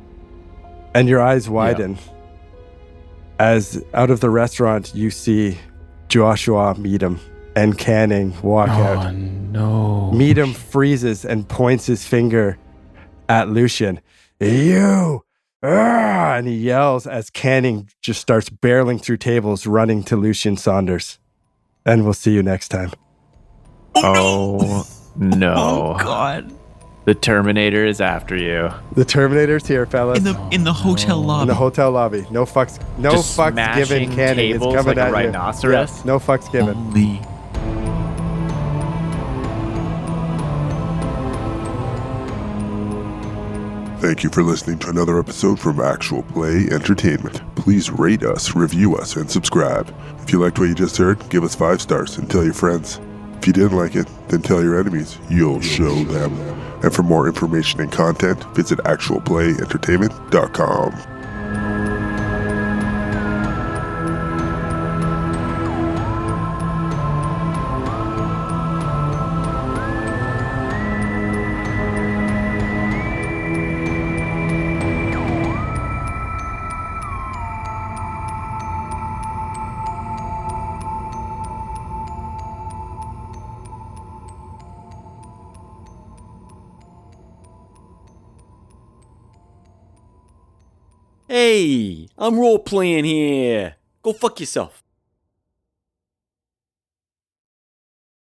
and your eyes widen. As out of the restaurant, you see Joshua Meadham and Canning walk out. Oh, no. Meadham freezes and points his finger at Lucian. You! Ah! And he yells as Canning just starts barreling through tables, running to Lucian Saunders. And we'll see you next time. Oh, no. Oh God! The Terminator is after you. The Terminator's here, fellas. In the hotel lobby. In the hotel lobby. No fucks Just given, smashing Canning. It's tables coming like a at rhinoceros? you. Yeah, no fucks given. Holy. Thank you for listening to another episode from Actual Play Entertainment. Please rate us, review us, and subscribe. If you liked what you just heard, give us 5 stars and tell your friends. If you didn't like it, then tell your enemies. You'll show them. And for more information and content, visit actualplayentertainment.com. Hey, I'm role playing here. Go fuck yourself.